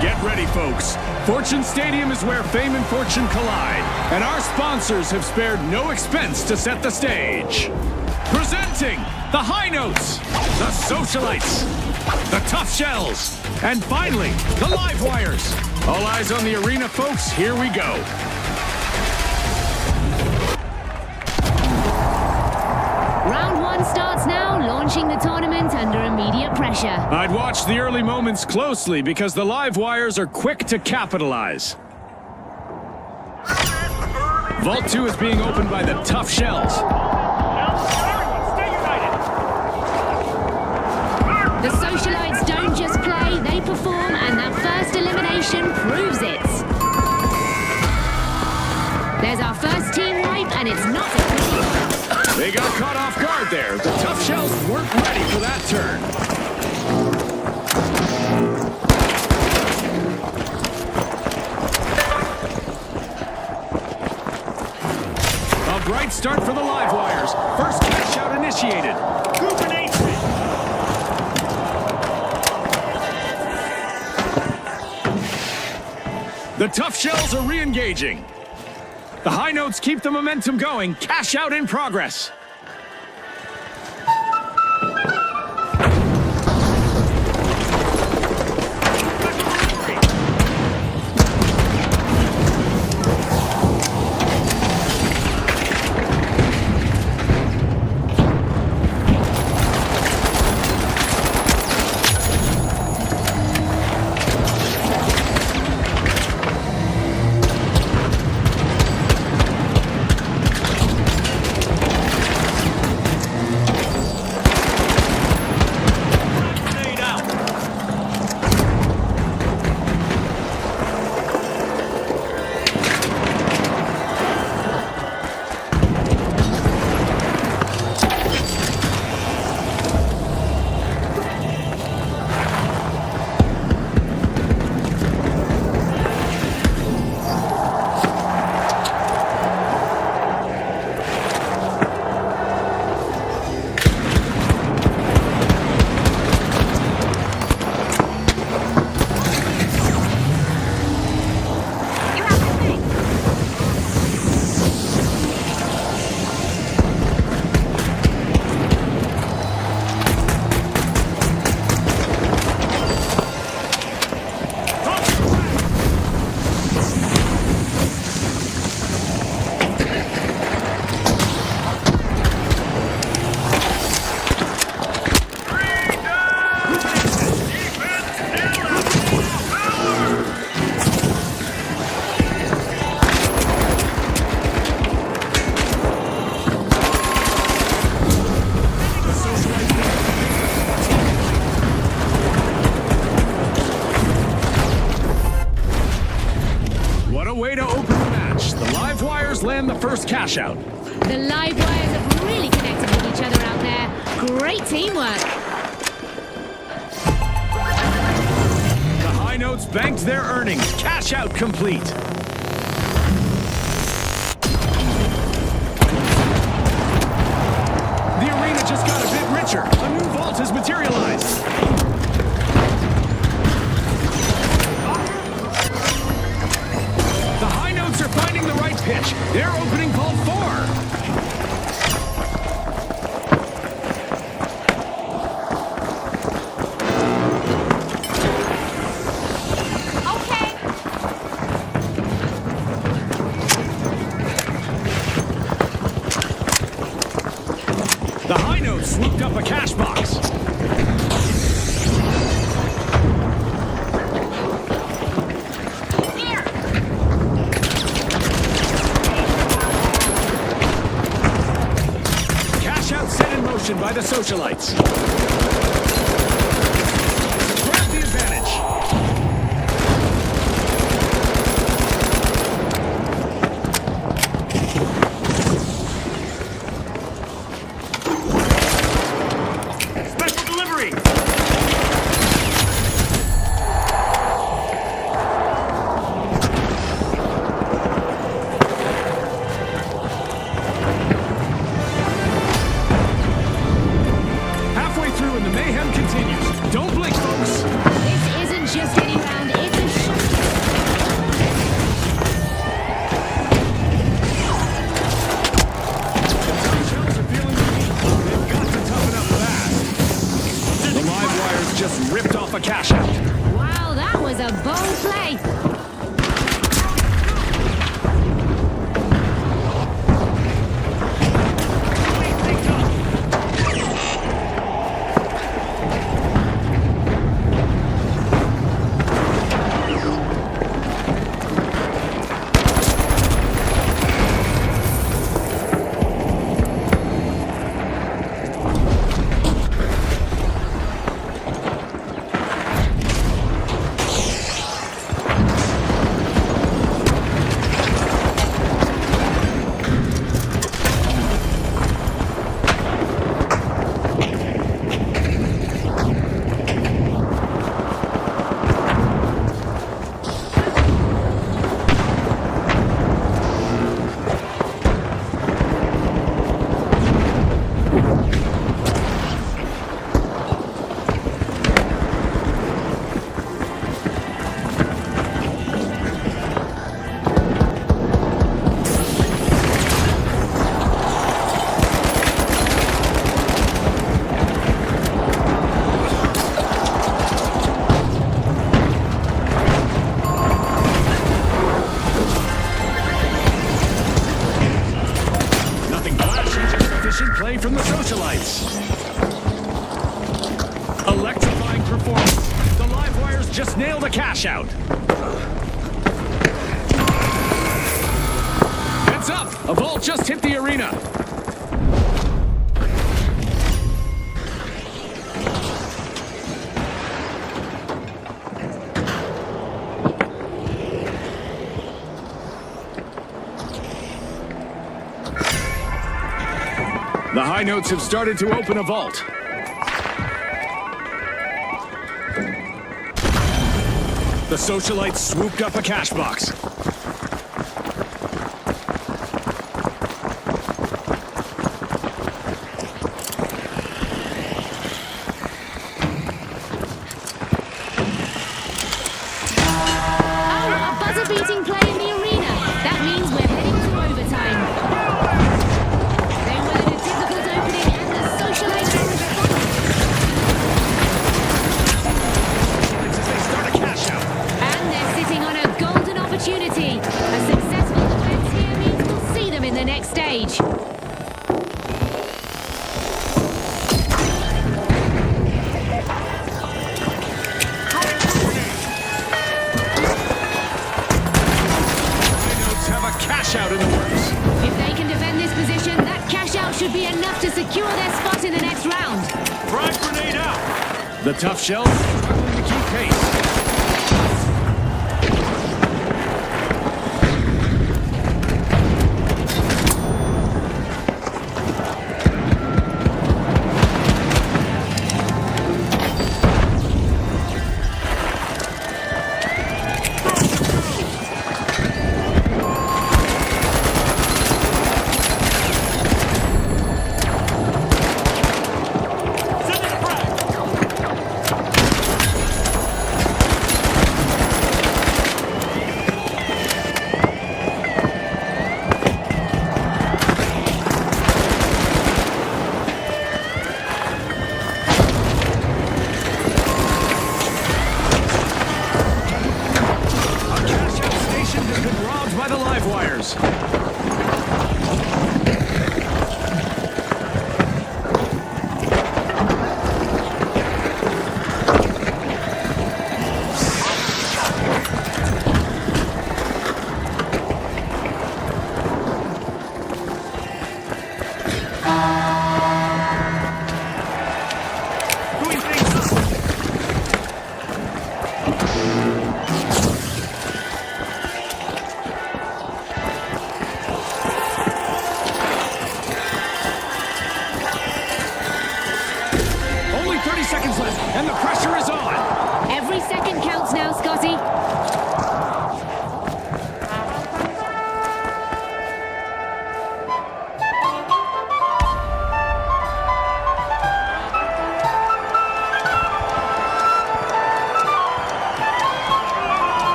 Get ready, folks. Fortune Stadium is where fame and fortune collide, and our sponsors have spared no expense to set the stage. Presenting the High Notes, the Socialites, the Tough Shells, and finally, the Live Wires. All eyes on the arena, folks. Here we go. Round one starts now, launching the tournament under immediate pressure. I'd watch the early moments closely because the Live Wires are quick to capitalize. Vault 2 is being opened by the Tough Shells. The Socialites don't just play, they perform, and that first elimination proves it. There's our first team wipe, and it's not a pretty one. They got caught off guard there. The Tough Shells weren't ready for that turn. A bright start for the Live Wires. First cash out initiated. The Tough Shells are re-engaging. The High Notes keep the momentum going. Cash out in progress. Way to open the match. The Live Wires land the first cash out. The Live Wires have really connected with each other out there. Great teamwork. The High Notes banked their earnings. Cash out complete. The arena just got a bit richer. A new vault has materialized. Finding the right pitch. They're opening vault 4. Okay. The High Notes swooped up a cash box. By the Socialites. Grab the advantage. Special delivery. off a cash out. Wow, that was a bold play. Play from the Socialites. Electrifying performance. The Livewires just nailed a cash out. Heads up! A vault just hit the arena. The High Notes have started to open a vault. The Socialites swooped up a cash box. Oh, a buzzer-beating play in the arena. That means we're heading to overtime. They were in a difficult opening and the Socialites are responding. As they start a cash out. And they're sitting on a golden opportunity. A successful defense here means we'll see them in the next stage. Cash out in the works. If they can defend this position, that cash out should be enough to secure their spot in the next round. Frag grenade out. The tough shells are struggling to keep pace. And the pressure is on. Every second counts now, Scotty.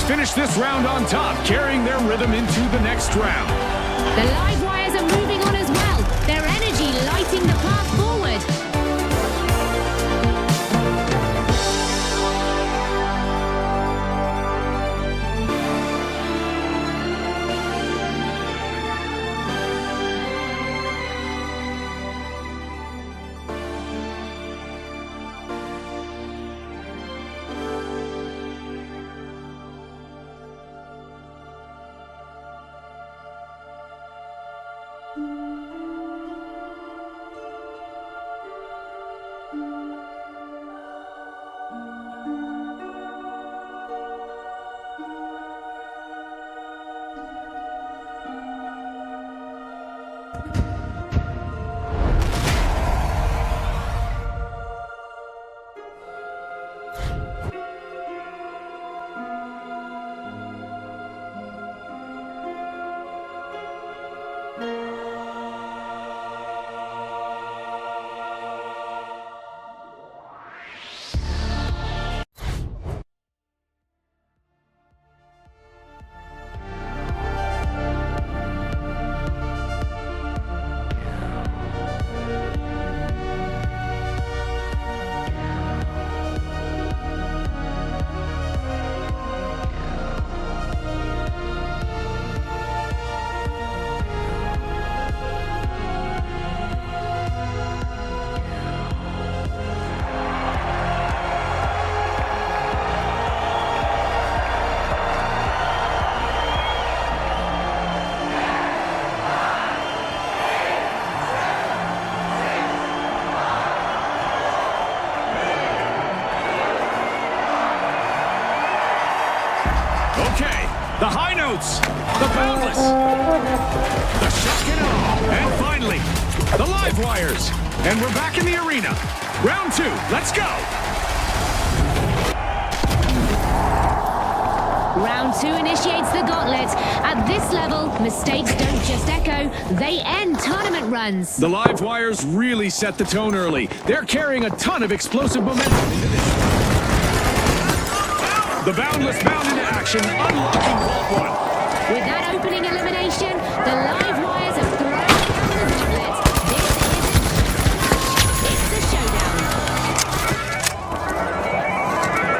finished this round on top, carrying their rhythm into the next round. The live wires are moving on as well, their energy lighting the path forward. Okay, the high notes, the boundless, the shock and awe, and finally, the live wires. And we're back in the arena. Round 2, let's go! Round 2 initiates the gauntlet. At this level, mistakes don't just echo, they end tournament runs. The live wires really set the tone early. They're carrying a ton of explosive momentum into this. The Boundless bound into action, unlocking Vault 1. With that opening elimination, the live wires have thrown down the gauntlet. This isn't a match, it's a showdown.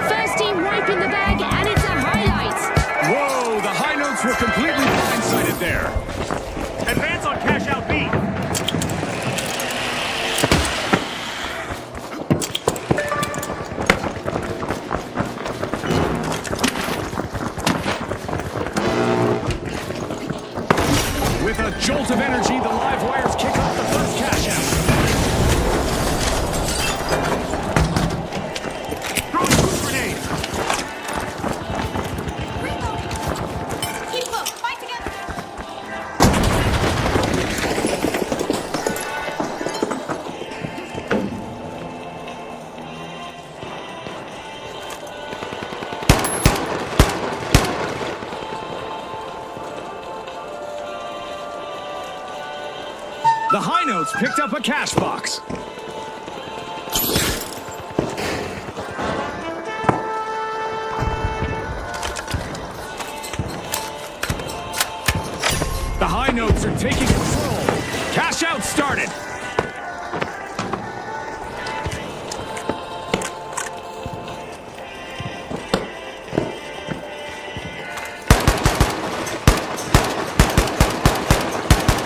First team wipe in the bag, and it's a highlight. Whoa, the high notes were completely blindsided there. Advance on cash out B. With a jolt of energy, the live wires kick off the first cash out. Throwing food grenades. Keep up, fight together. The high notes picked up a cash box. The high notes are taking control. Cash out started.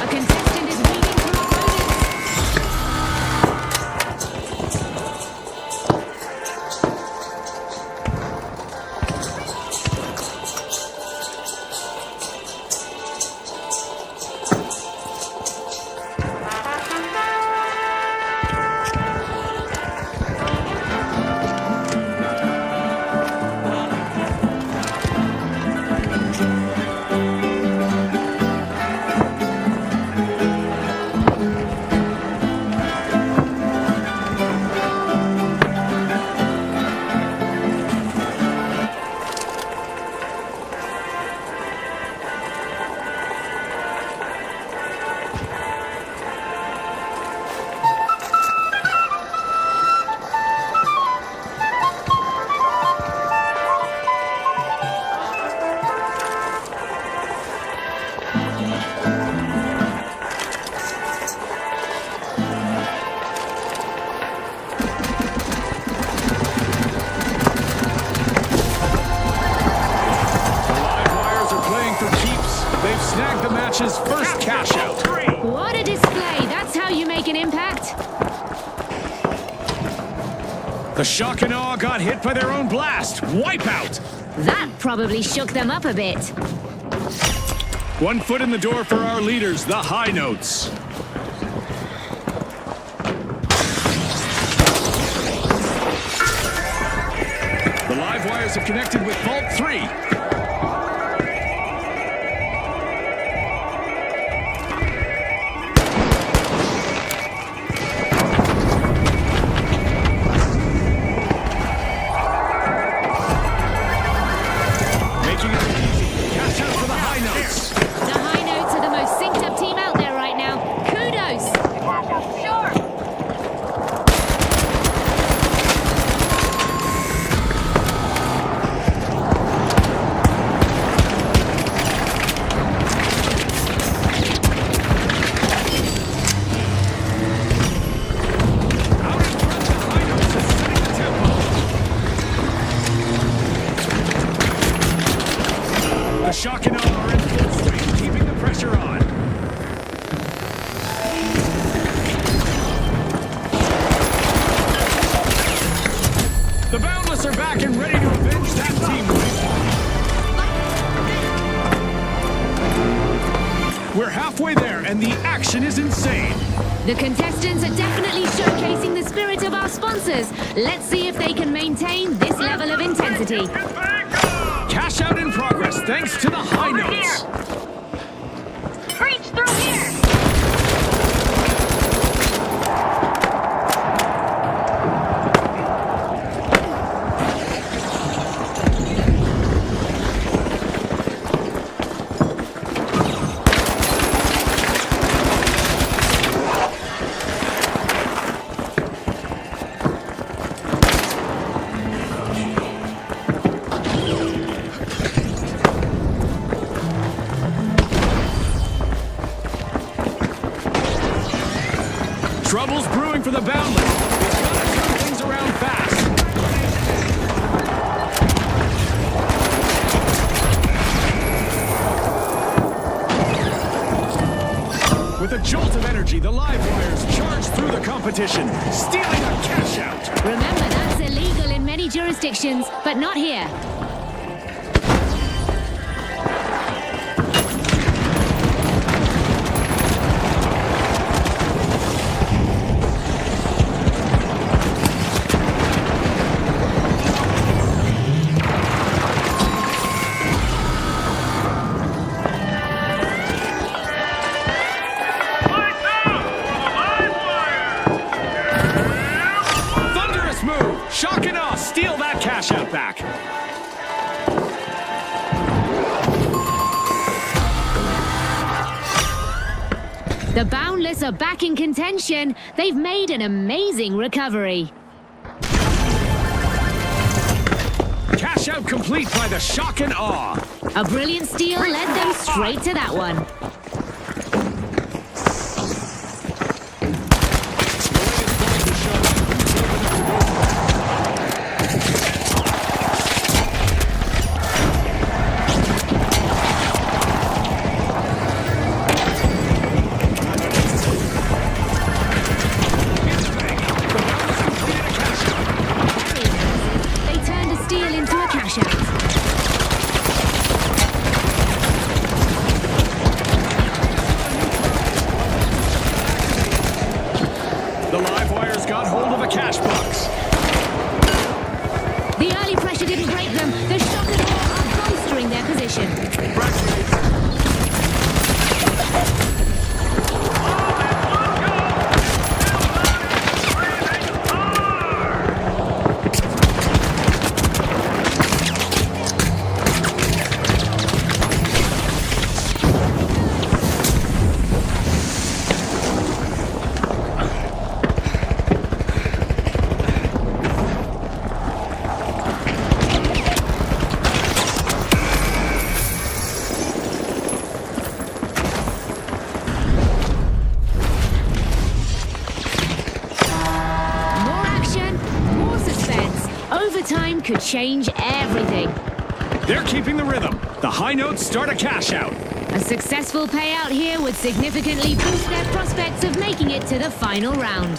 A contestant is weaving through opponents. match's first cash out. What a display! That's how you make an impact. The Shock and Awe got hit by their own blast. Wipeout! That probably shook them up a bit. 1 foot in the door for our leaders, the High Notes. The live wires have connected with Vault 3. Making it easy. Cash out for the High Notes. The High Notes are the most synced up team out there right now. Kudos! Sure. Out in front, the High Notes is setting the tempo. The Shock and Awe are in full swing, keeping the pressure on. The Boundless are back and ready to avenge that team wipe. We're halfway there, and the action is insane. The contestants are definitely showcasing the spirit of our sponsors. Let's see if they can maintain this level of intensity. Cash out in progress, thanks to the High Notes. Breach through here! Trouble's brewing for the Boundless. They've got to turn things around fast. With a jolt of energy, the live wires charge through the competition, stealing a cash out. Remember, that's illegal in many jurisdictions, but not here. Thunderous move! Shock and Awe steal that cash out back. The Boundless are back in contention. They've made an amazing recovery. Cash out complete by the Shock and Awe. A brilliant steal led them straight to that one. They turned a steal into a cash out. The live wires got hold of a cash box. The early pressure didn't break them. The Shock and Awe are bolstering their position. More action, more suspense. Overtime could change everything. They're keeping the rhythm. The High Notes start a cash out. A successful payout here would significantly boost their prospects of making it to the final round.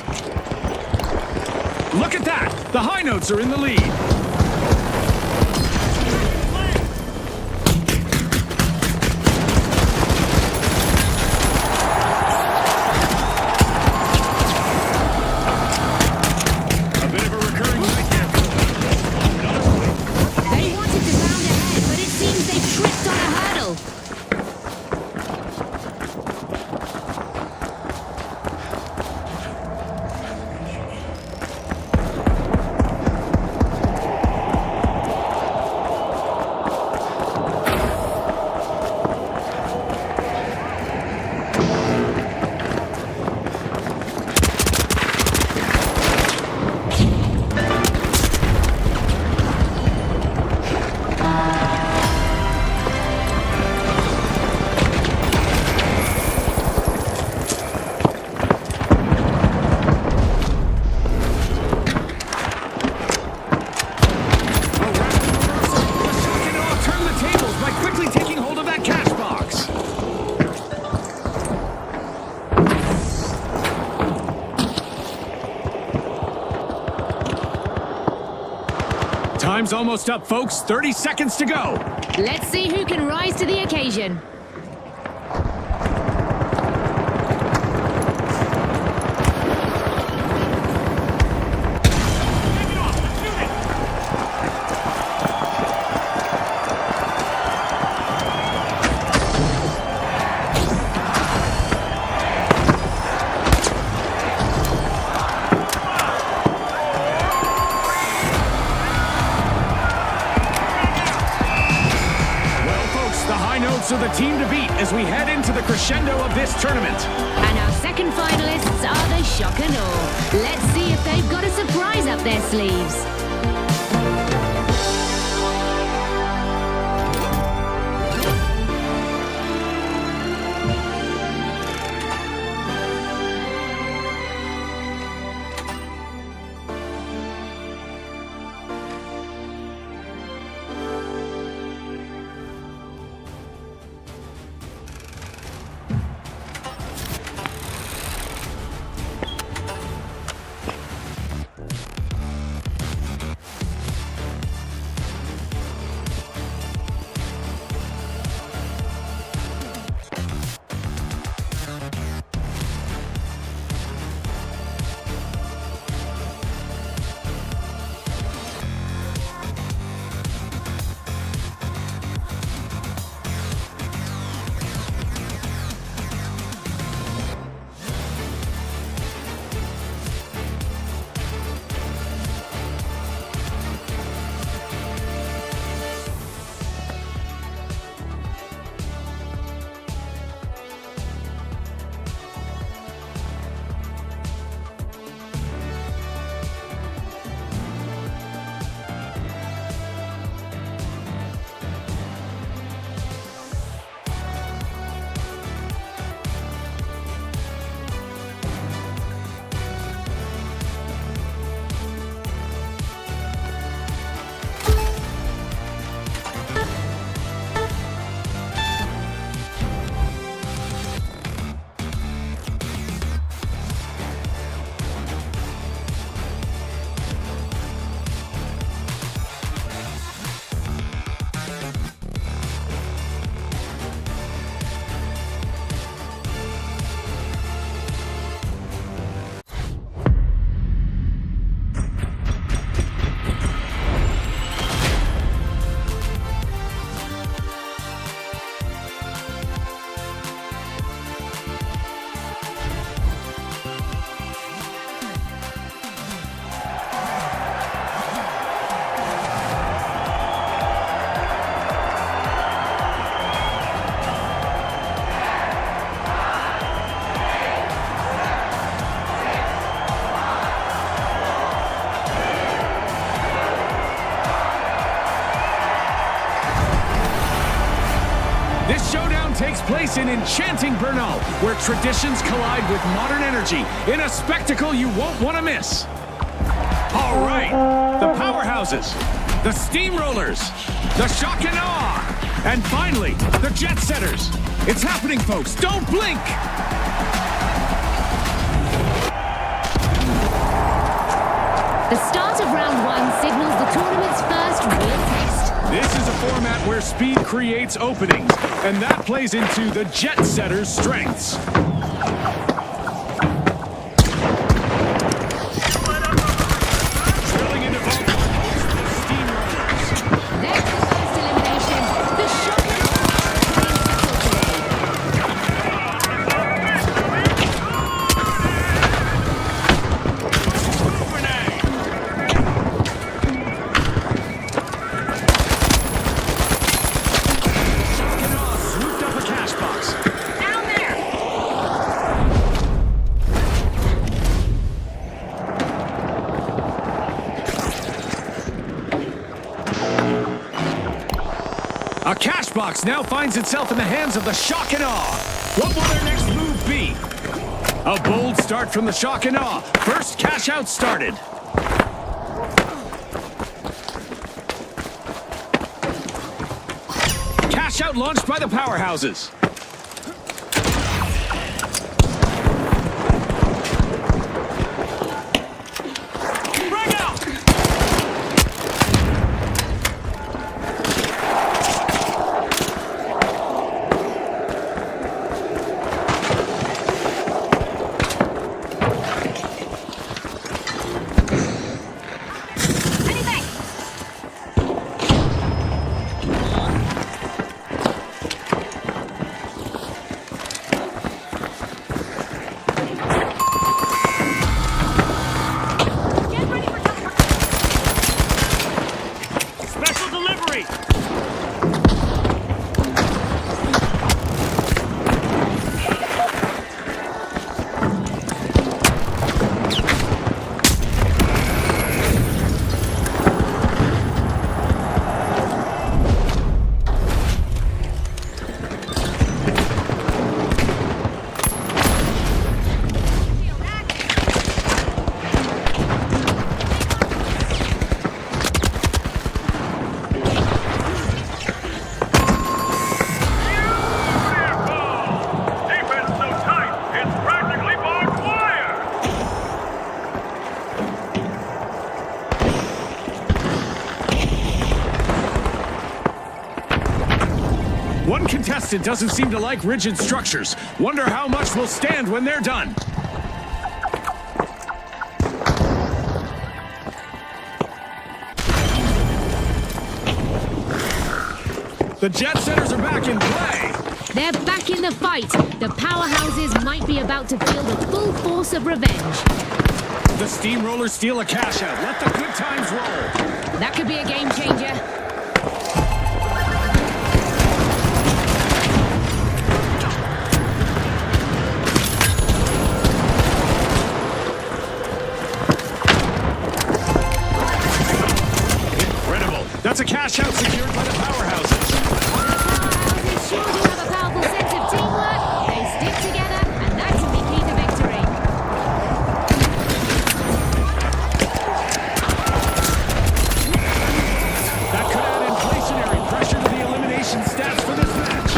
Look at that! The High Notes are in the lead. A bit of a recurring nightmare. They wanted to round ahead, but it seems they tripped on a hurdle. Time's almost up, folks. 30 seconds to go. Let's see who can rise to the occasion. Are the team to beat as we head into the crescendo of this tournament. And our second finalists are the Shock and Awe. Let's see if they've got a surprise up their sleeves. This showdown takes place in enchanting Bernal, where traditions collide with modern energy in a spectacle you won't want to miss. All right, the powerhouses, the steamrollers, the shock and awe, and finally, the jet setters. It's happening, folks. Don't blink! The start of round one signals the tournament's first real test. This is a format where speed creates openings, and that plays into the Jet Setters' strengths. Drilling into both the Steamrollers. There's the first elimination. The shock and awe has been settled today. Swooped up a cash box. Down there! A cash box now finds itself in the hands of the Shock and Awe. What will their next move be? A bold start from the Shock and Awe. First cash out started. Cash out launched by the powerhouses. Frag out! Anything! Get ready for Special delivery! Defense so tight, it's practically barbed wire! One contestant doesn't seem to like rigid structures. Wonder how much will stand when they're done. The Jet Setters are back in play. They're back in the fight. The powerhouses might be about to feel the full force of revenge. The Steamrollers steal a cash out. Let the good times roll. That could be a game changer. Incredible. That's a cash out secured by the powerhouses. Powerhouses sure do have a powerful sense of teamwork. They stick together, and that can be key to victory. That could add inflationary pressure to the elimination stats for this match.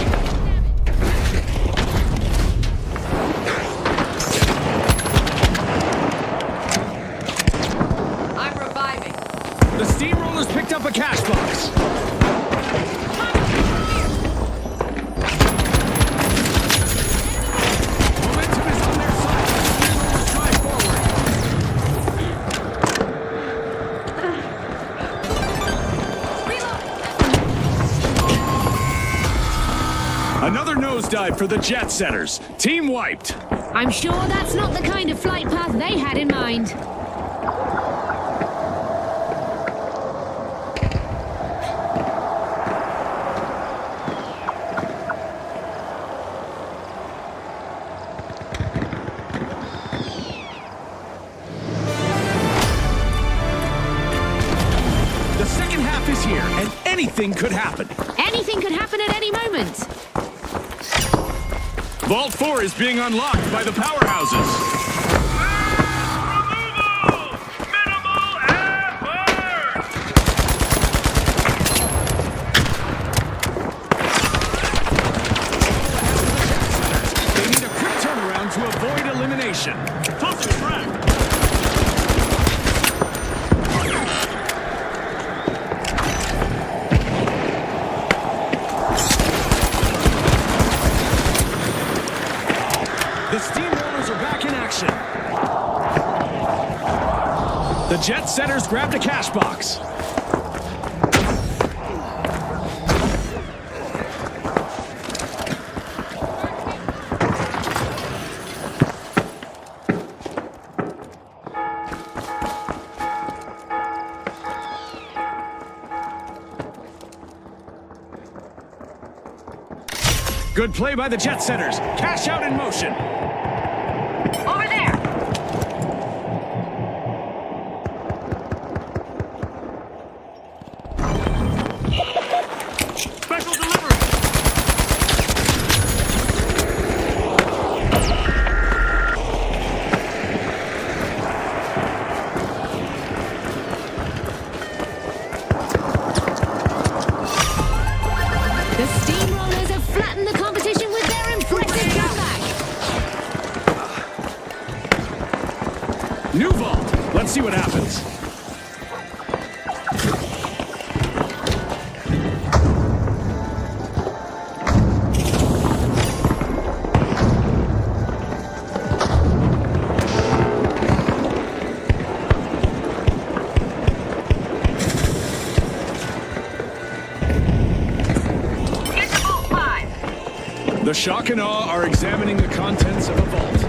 I'm reviving. The Steamrollers picked up a cash box. Momentum is on their side. The Steamrollers drive forward. Another nosedive for the Jet Setters. Team wiped. I'm sure that's not the kind of flight path they had in mind. The second half is here, and anything could happen. Anything could happen at any moment. Vault 4 is being unlocked by the powerhouses. Removal! Minimal effort! The Jet Setters grabbed a cash box. Good play by the Jet Setters. Cash out in motion. Over there! Special delivery. The Steamrollers have flattened the competition with their impressive comeback. New vault. Let's see what happens. Get to Vault 5! The Shock and Awe are examining the contents of a vault.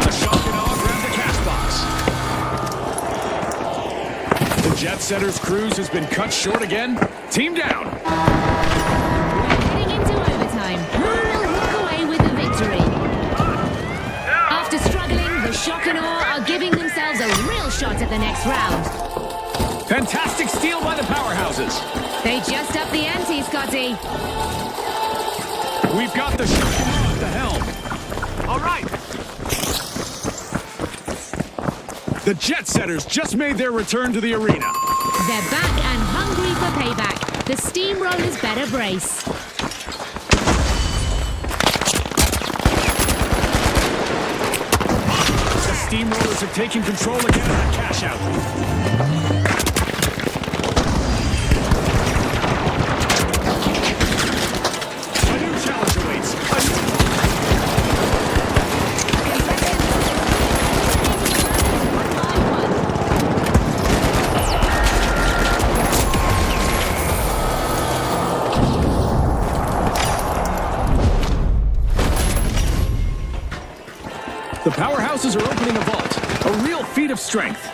The Shock and Awe grabbed the cash box. The Jet Setters cruise has been cut short again. Team down. Heading into overtime. Who will walk away with the victory? After struggling, the Shock and Awe are giving themselves a real shot at the next round. Fantastic steal by the powerhouses. They just upped the ante, Scotty. We've got the Shock and Awe at the helm. All right. The Jet Setters just made their return to the arena. They're back and hungry for payback. The Steamrollers better brace. The Steamrollers have taken control again of that cash out. A new challenge awaits. The powerhouses are opening a vault. A real feat of strength.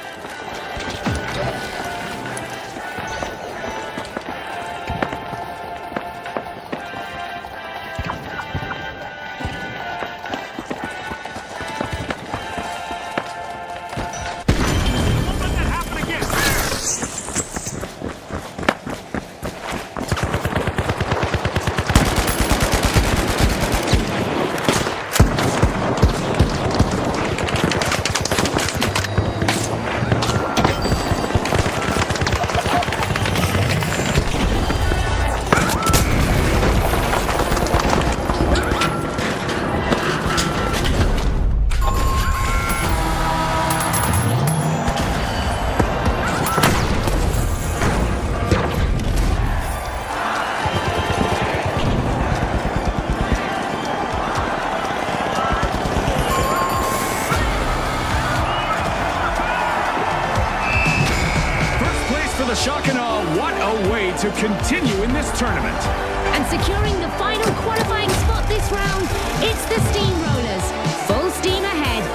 Don't let that happen again. The Shock and Awe, what a way to continue in this tournament. And securing the final qualifying spot this round, it's the Steamrollers. Full steam ahead.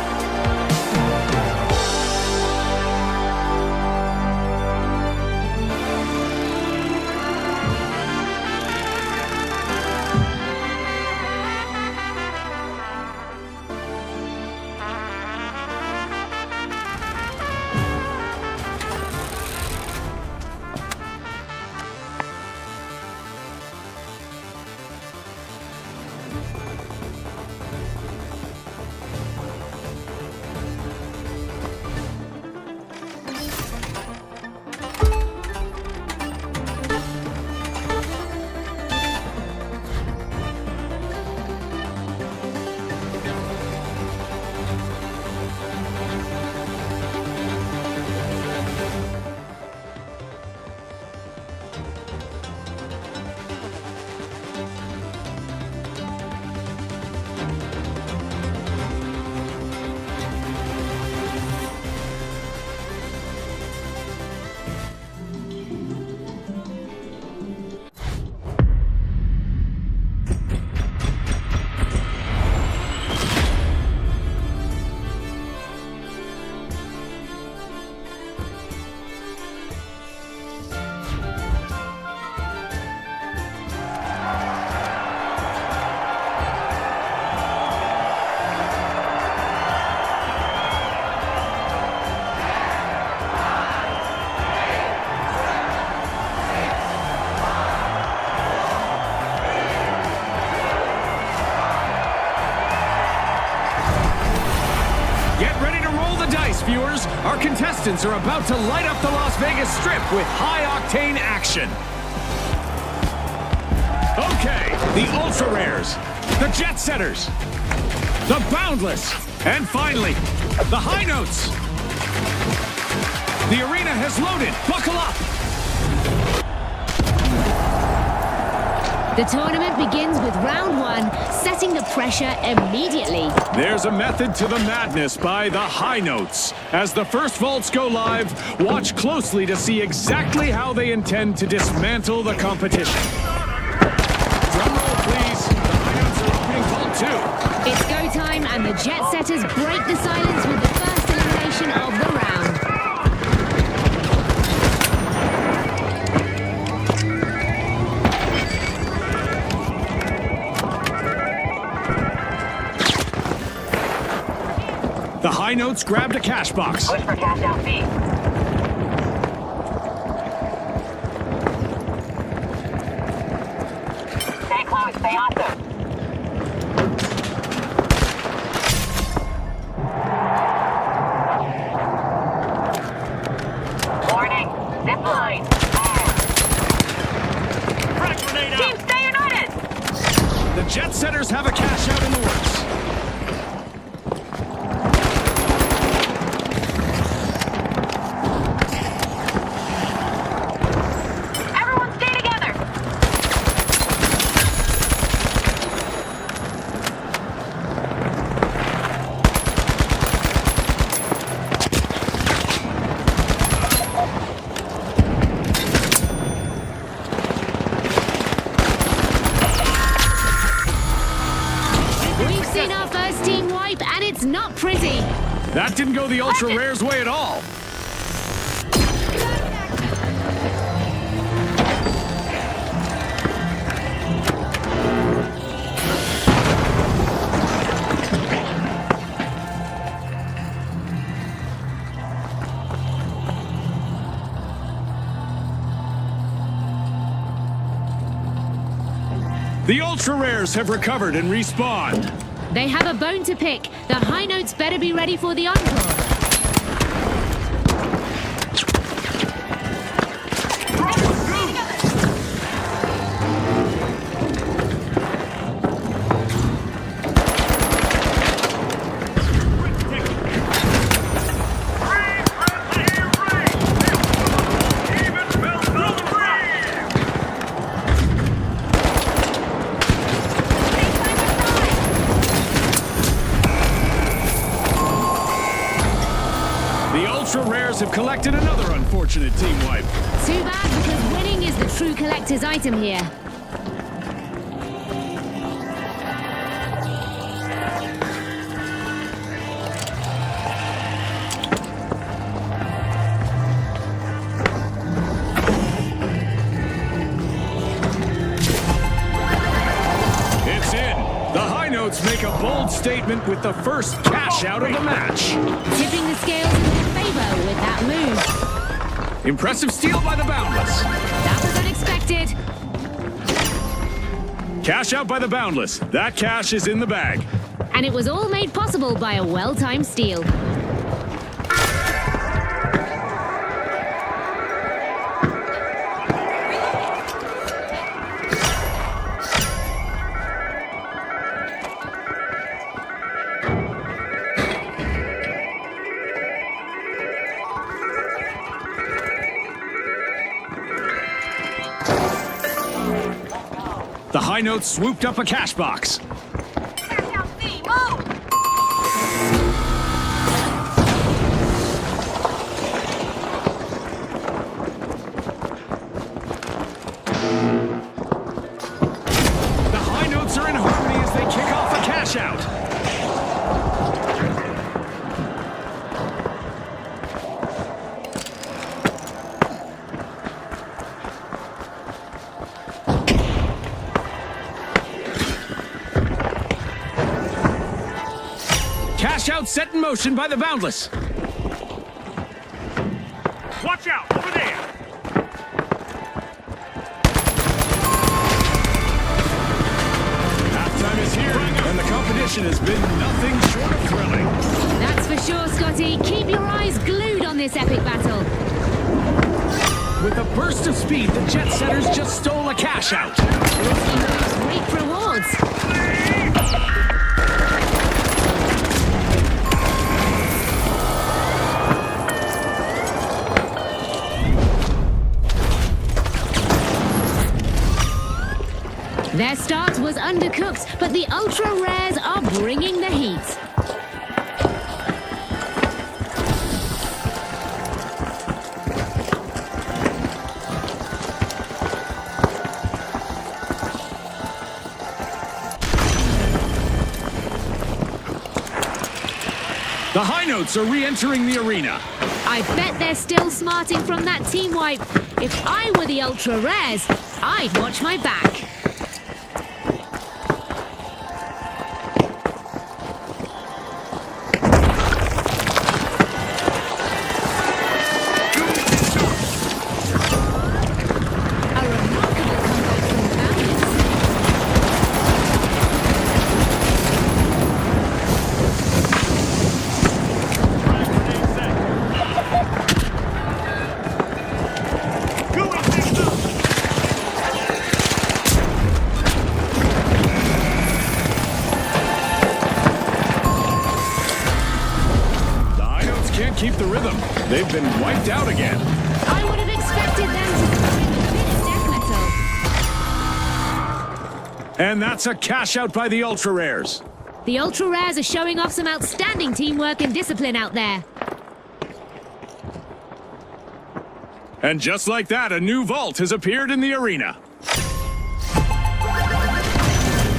this, viewers. Our contestants are about to light up the Las Vegas Strip with high-octane action. Okay, the Ultra Rares, the Jet Setters, the Boundless, and finally, the High Notes. The arena has loaded. Buckle up. The tournament begins with round one, setting the pressure immediately. There's a method to the madness by the High Notes. As the first vaults go live, watch closely to see exactly how they intend to dismantle the competition. Drum roll, please. The High Notes are opening vault 2. It's go time, and the Jet Setters break the silence with the first elimination of the round. The High Notes grabbed a cash box. Push for cash out fee. Stay close, stay awesome. Warning, zip line. Frag grenade Team, out! stay united! The Jet Setters have a cash out in the works. Everyone stay together! We've seen our first team wipe, and it's not pretty. That didn't go the Ultra Rares way at all. The Ultra Rares have recovered and respawned. They have a bone to pick. The High Notes better be ready for the encore. Even spells no free! The Ultra Rares have collected another unfortunate team wipe. Too bad, because winning is the true collector's item here. It's in. The High Notes make a bold statement with the first cash out of the match. Tipping the scales in their favor with that move. Impressive steal by the Boundless. That was unexpected. Cash out by the Boundless. That cash is in the bag. And it was all made possible by a well-timed steal. The High Notes swooped up a cash box. Cash out fee, move! The High Notes are in harmony as they kick off a cash out. Cash out set in motion by the Boundless. Watch out! Over there! Halftime is here, and the competition competition has been nothing short of thrilling. That's for sure, Scotty. Keep your eyes glued on this epic battle. With a burst of speed, the Jet Setters just stole a cash out. Great rewards. Their start was undercooked, but the Ultra Rares are bringing the heat. The High Notes are re-entering the arena. I bet they're still smarting from that team wipe. If I were the Ultra Rares, I'd watch my back. A remarkable comeback from Boundless. The High Notes can't keep the rhythm. They've been wiped out again. I would have expected them to bring a bit of death metal. And that's a cash out by the Ultra Rares. The Ultra Rares are showing off some outstanding teamwork and discipline out there. And just like that, a new vault has appeared in the arena.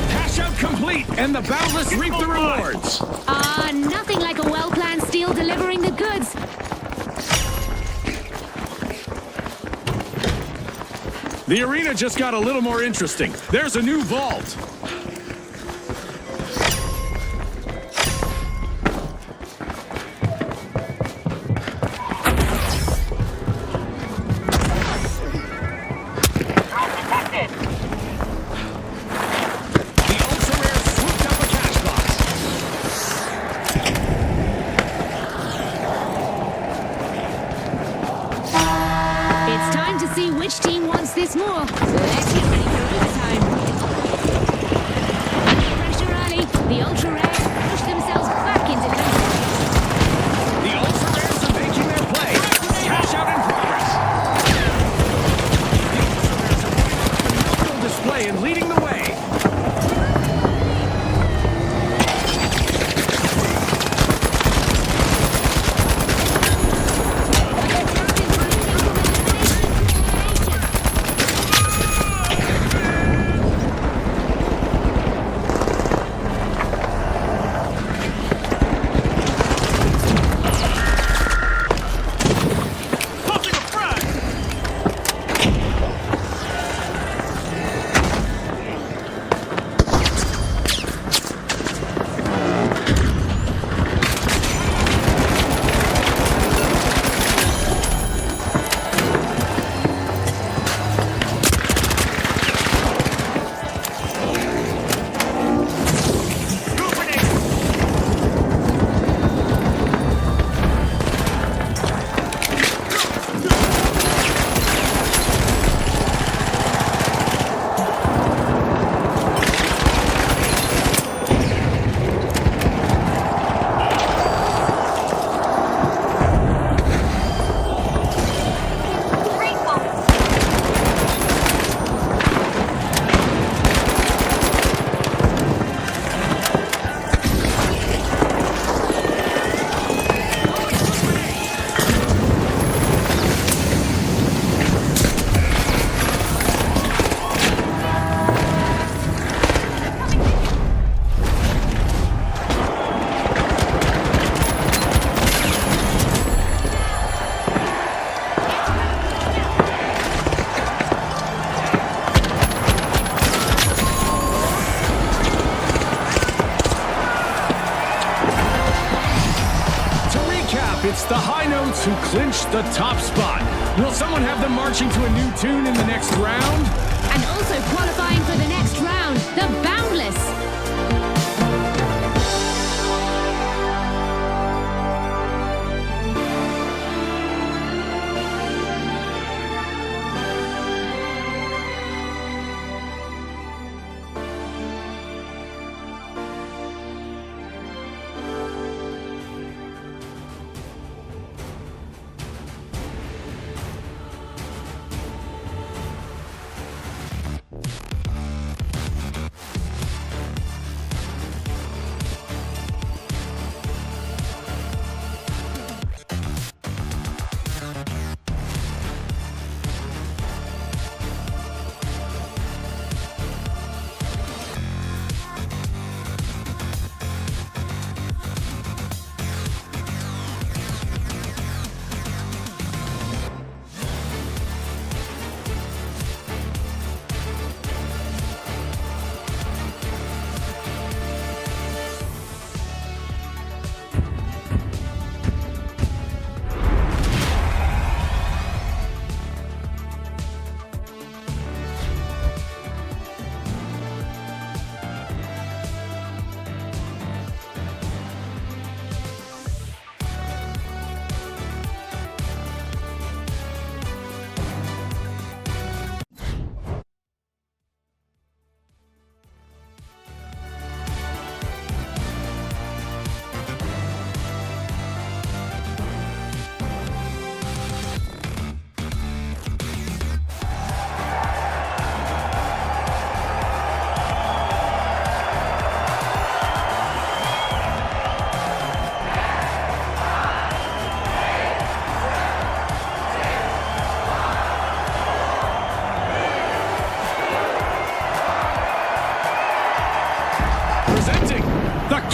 Cash out complete, and the Boundless reap the rewards. Nothing like a well-planned steal delivering the goods. The arena just got a little more interesting. There's a new vault. Threat detected. The Ultra Rares swooped up a cash box. It's time to see which team wants this more. Let's get ready for overtime. Under pressure early, the Ultra Rares push themselves back into control. The Ultra Rares are making their play. Cash out in progress. The Ultra Rares are putting up a phenomenal display and leading the way. Tossing a frag. Grateful. To recap, it's the High Notes who clinched the top spot. Will someone have them marching to a new tune in the next round? And also qualifying for the next round, the Boundless.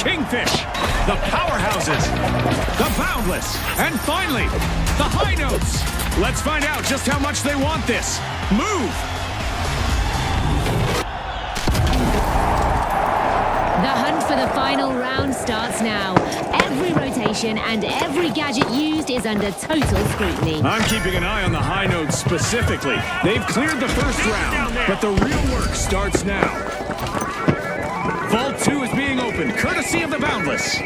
Kingfish, the Powerhouses, the Boundless, and finally, the High Notes. Let's find out just how much they want this. Move! The hunt for the final round starts now. Every rotation and every gadget used is under total scrutiny. I'm keeping an eye on the High Notes specifically. They've cleared the first round, but the real work starts now. Vault 2 is being opened, courtesy of the Boundless.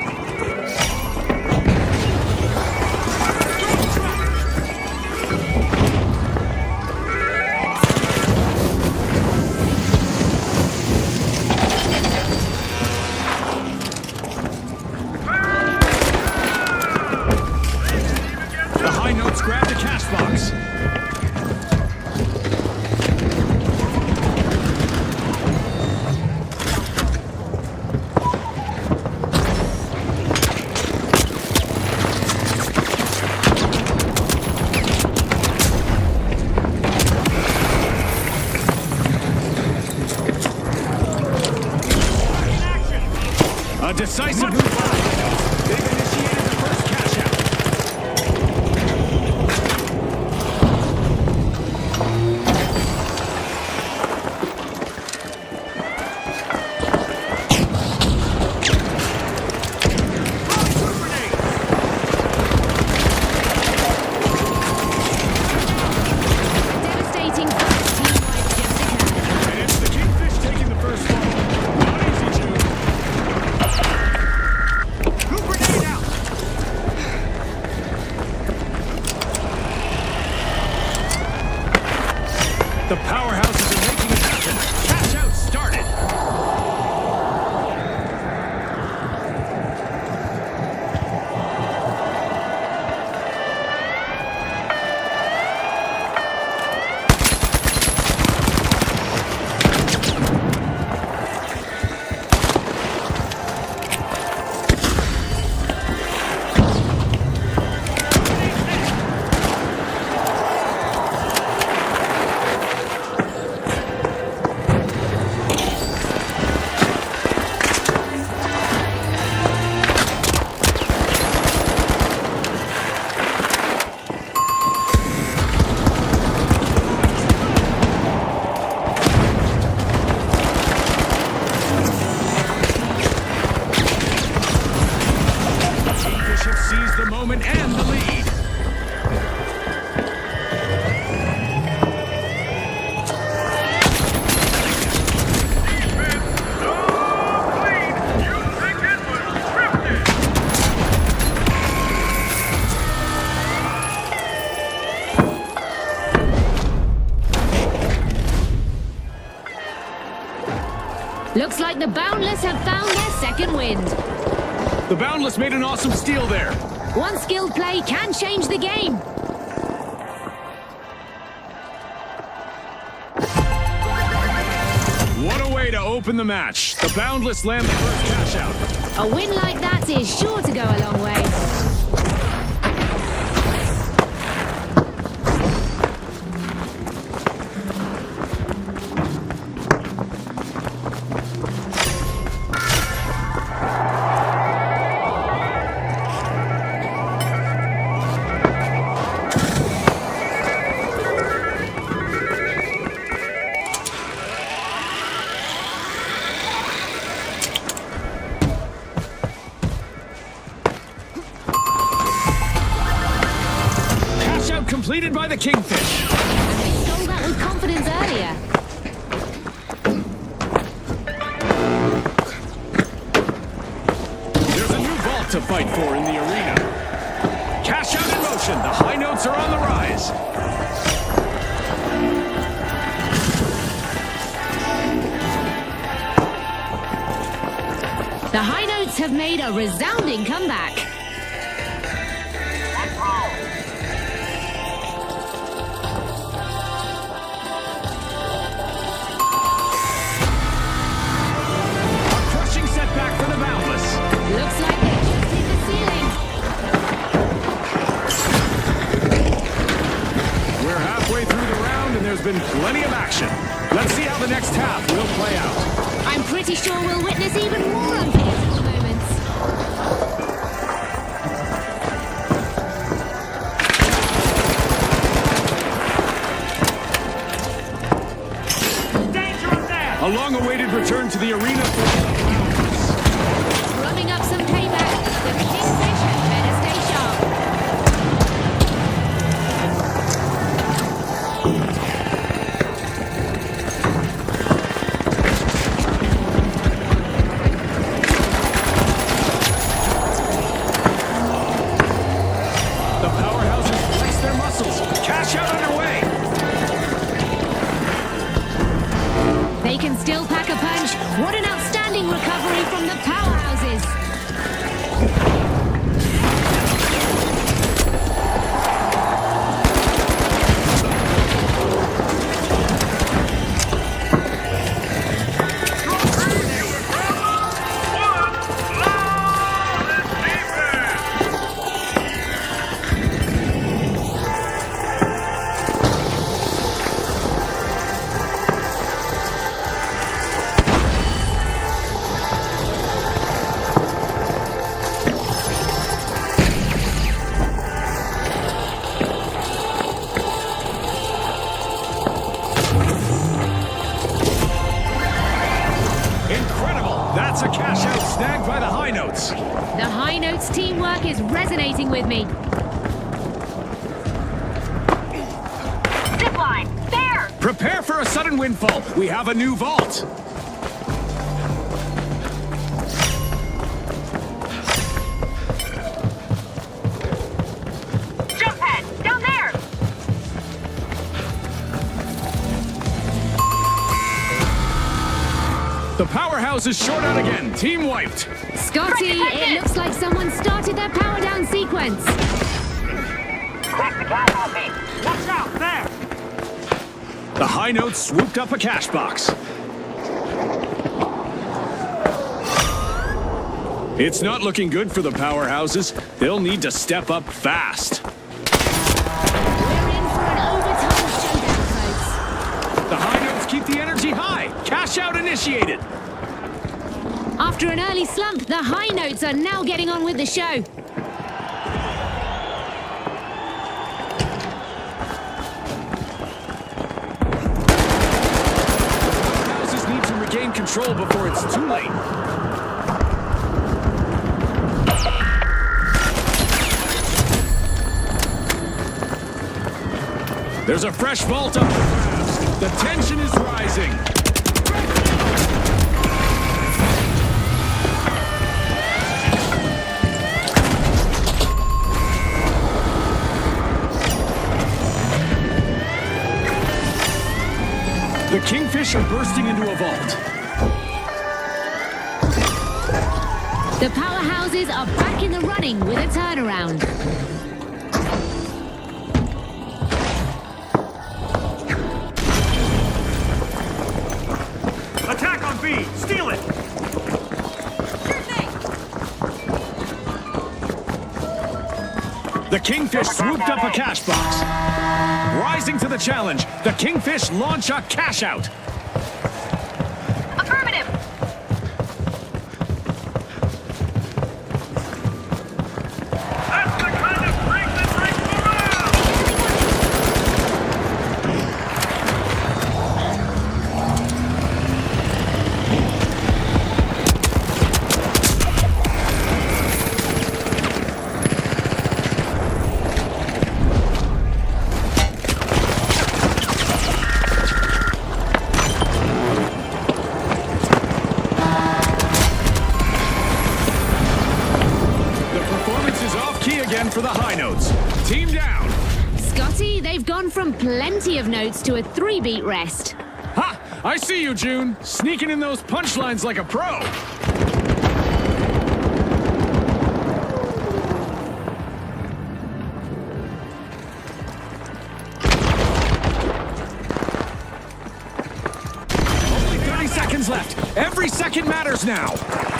The High Notes grab the cash box. A decisive move. They've initiated the first cash out. Devastating first team-wide against the Canada. And it's the Kingfish taking the first one. Not easy, Jude. Move grenade out. The Powerhouses are making it happen. Cash out started. Kingfish have seized the moment and the lead. Clean! You think it was scripted! Looks like the Boundless have found their second wind. The Boundless made an awesome steal there. One skilled play can change the game. What a way to open the match. The Boundless land the first cash out. A win like that is sure to go a long way. Cash out completed by the Kingfish. And they stole that with confidence earlier. There's a new vault to fight for in the arena. Cash out in motion. The High Notes are on the rise. The High Notes have made a resounding comeback. Let's roll. A crushing setback for the Boundless. Looks like they just hit the ceiling. We're halfway through the round and there's been plenty of action. Let's see how the next half will play out. I'm pretty sure we'll witness even more unpredictable moments. A long-awaited return to the arena. Drumming up some payback. The Kingfish had better stay sharp. The powerhouses flex their muscles. Cash out underway. They can still pack a punch. What an outstanding recovery from the powerhouses. One flawless defense. Incredible. That's a cash out snagged by the High Notes. The High Notes teamwork is resonating with me. Zipline! There! Prepare for a sudden windfall. We have a new vault. Jump pad! Down there! The powerhouse is short out again. Team wiped. Scotty, it looks like someone started their power down sequence. Crack the gas on me! Watch out! There! The High Notes swooped up a cash box. It's not looking good for the powerhouses. They'll need to step up fast. We're in for an overtime showdown, folks. The High Notes keep the energy high. Cash out initiated. After an early slump, the High Notes are now getting on with the show. Powerhouses need to regain control before it's too late. There's a fresh vault up the grabs. The tension is rising. The Kingfish are bursting into a vault. The powerhouses are back in the running with a turnaround. Attack on B! Steal it! The Kingfish swooped up a cash box. Rising to the challenge, the Kingfish launch a cash out. Affirmative! That's the kind of freak that breaks morale! The performance is off key again for the High Notes. Team down. Scotty, they've gone from plenty of notes to a 3-beat rest. Ha! I see you, June. Sneaking in those punchlines like a pro. Only 30 seconds left. Every second matters now.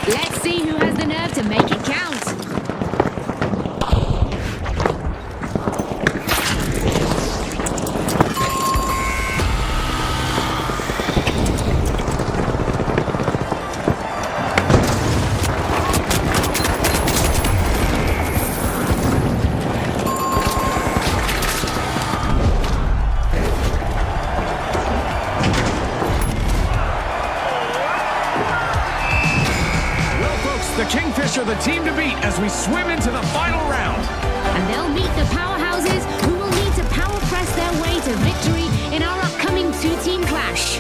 Let's see who has the nerve to make it count. Kingfisher the team to beat as we swim into the final round. And they'll meet the powerhouses who will need to power press their way to victory in our upcoming two-team clash.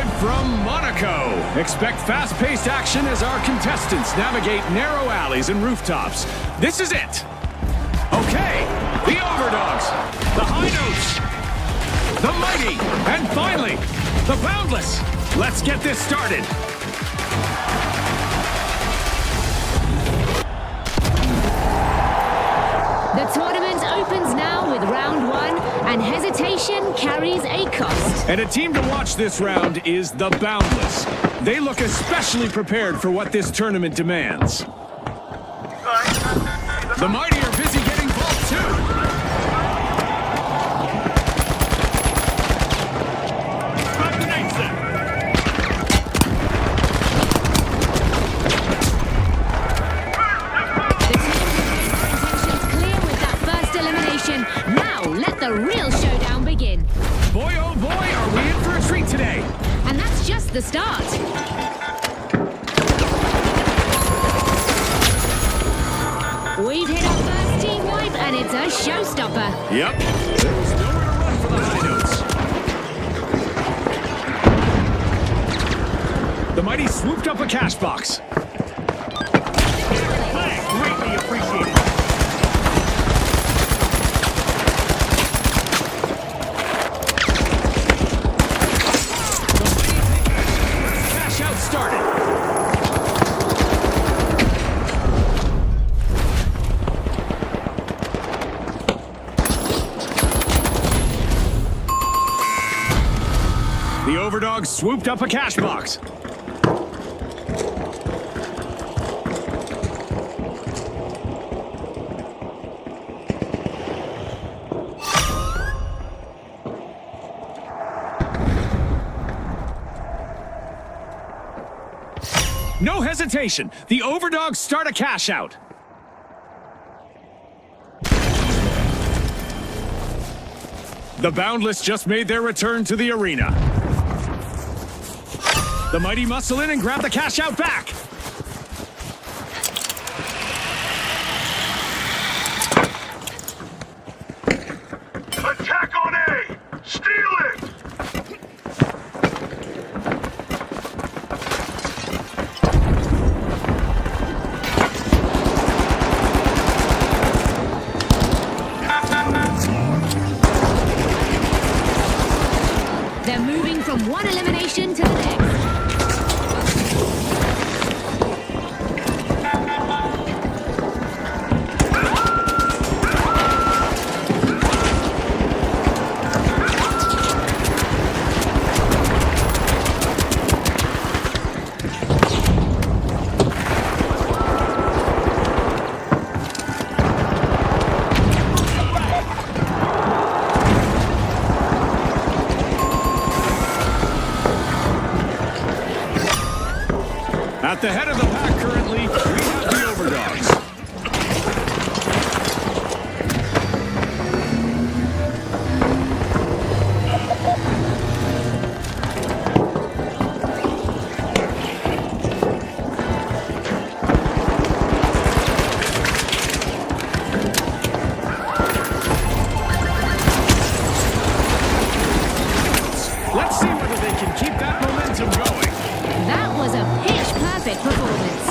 Live from Monaco. Expect fast-paced action as our contestants navigate narrow alleys and rooftops. This is it. Okay, the Overdogs, the High Notes, the Mighty, and finally, the Boundless. Let's get this started. The tournament opens now with round 1, and hesitation carries a cost. And a team to watch this round is the Boundless. They look especially prepared for what this tournament demands. The Mighty are busy getting Vault 2. Now, let the real showdown begin. Boy, oh boy, are we in for a treat today. And that's just the start. We've hit our first team wipe, and it's a showstopper. Yep, there's nowhere to run for the High Notes. The Mighty swooped up a cash box. Greatly appreciated. Started. The Overdogs swooped up a cash box. No hesitation. The Overdogs start a cash out. The Boundless just made their return to the arena. The Mighty muscle in and grab the cash out back. Attack on A! Steal it! They're moving from one elimination to the next. At the head of the pack currently, we have the Overdogs. Let's see whether they can keep that momentum going. That was a pitch-perfect performance.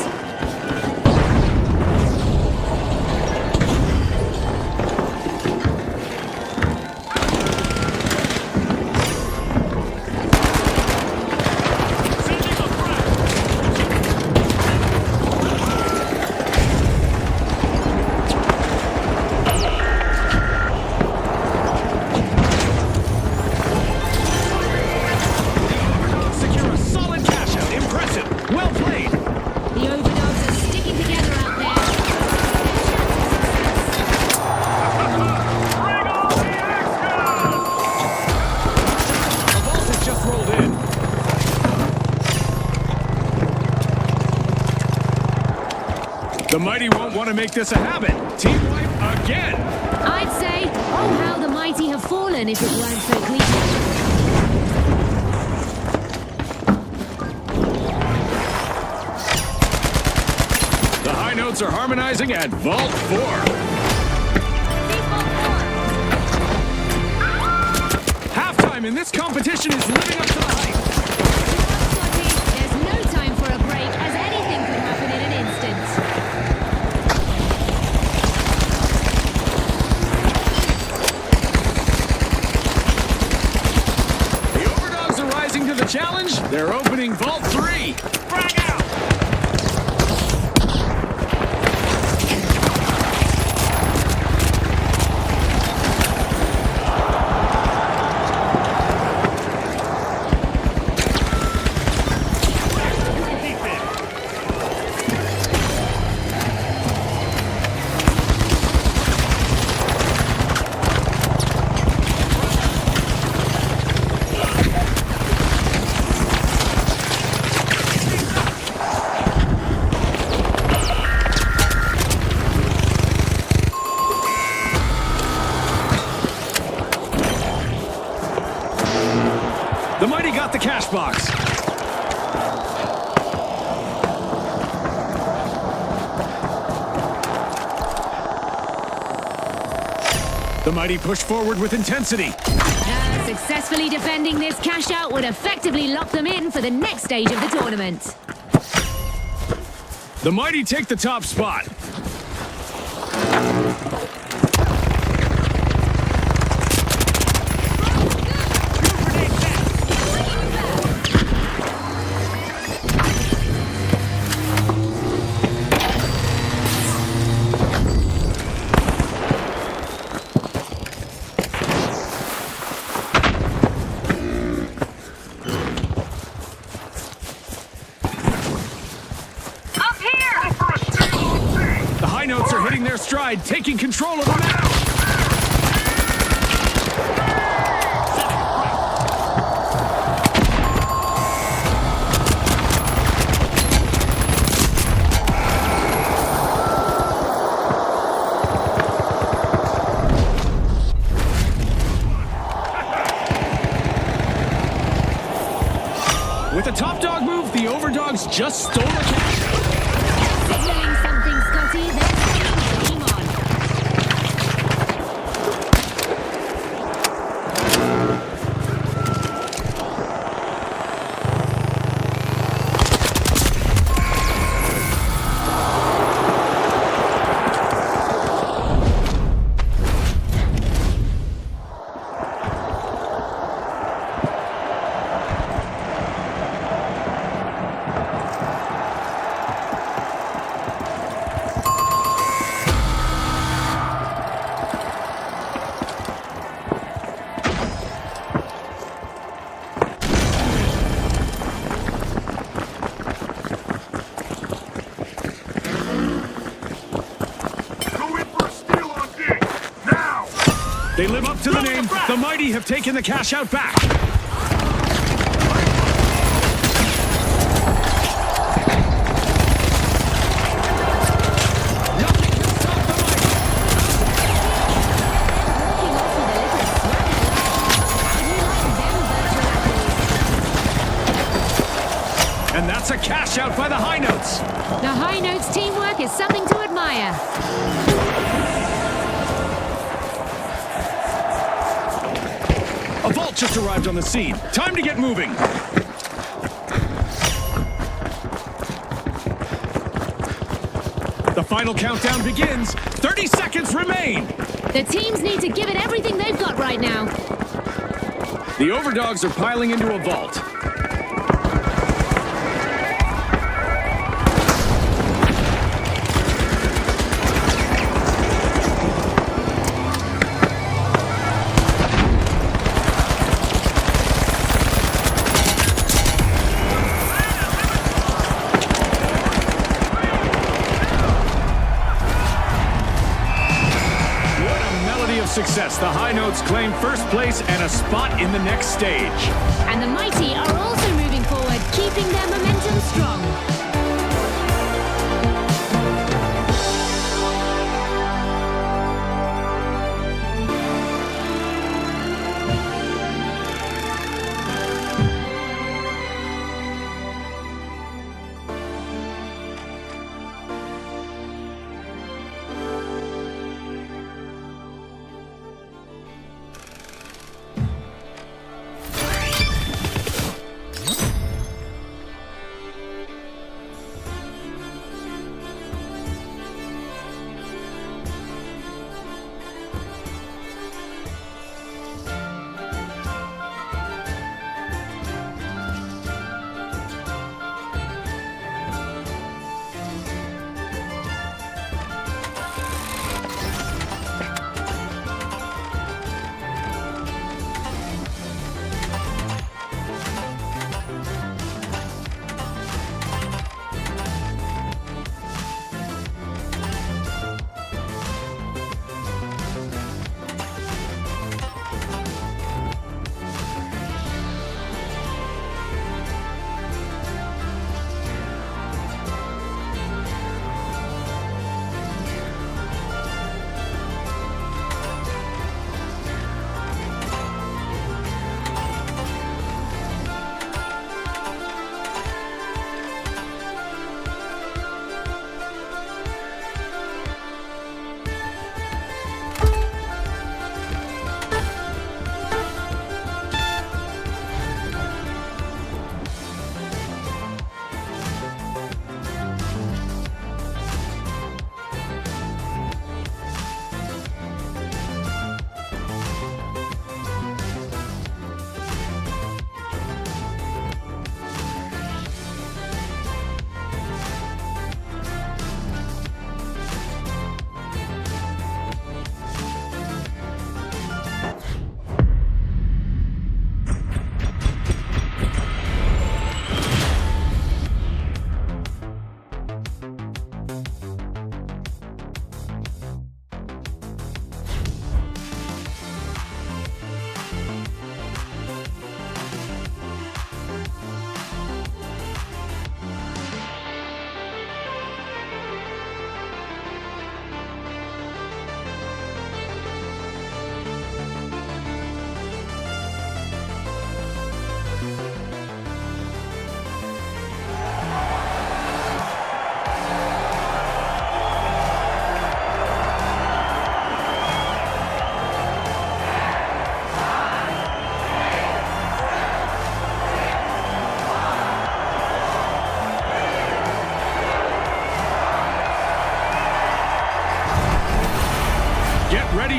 Secure a solid cash out. Impressive. Well played. The Overdogs are sticking together out there. Bring on the action! The vault has just rolled in. The Mighty won't want to make this a habit. Team wipe again. I'd say, oh, how the mighty have fallen if it weren't so cliche. The High Notes are harmonizing at Vault 4. Halftime in this competition is living up to the hype. opening Vault 3. Frag out! The Mighty got the cash box. The Mighty push forward with intensity. Successfully defending this cash out would effectively lock them in for the next stage of the tournament. The Mighty take the top spot. Up here! For a steal! The High Notes are hitting their stride, taking control of the map. With a top dog move, the Overdogs just stole the cash. Signaling something, Scotty. They're saying game on. Go in for a steal on D! Now! They live up to the name. The Mighty have taken the cash out back. Nothing can stop the Mighty. Walking off with a little swagger. How do you like them, virtual athletes? And that's a cash out by the High Notes. The High Notes teamwork is something to admire. A vault just arrived on the scene. Time to get moving. The final countdown begins. 30 seconds remain. The teams need to give it everything they've got right now. The Overdogs are piling into a vault. What a melody of success. The High Notes claim first place and a spot in the next stage. And the Mighty are also moving forward, keeping their momentum strong.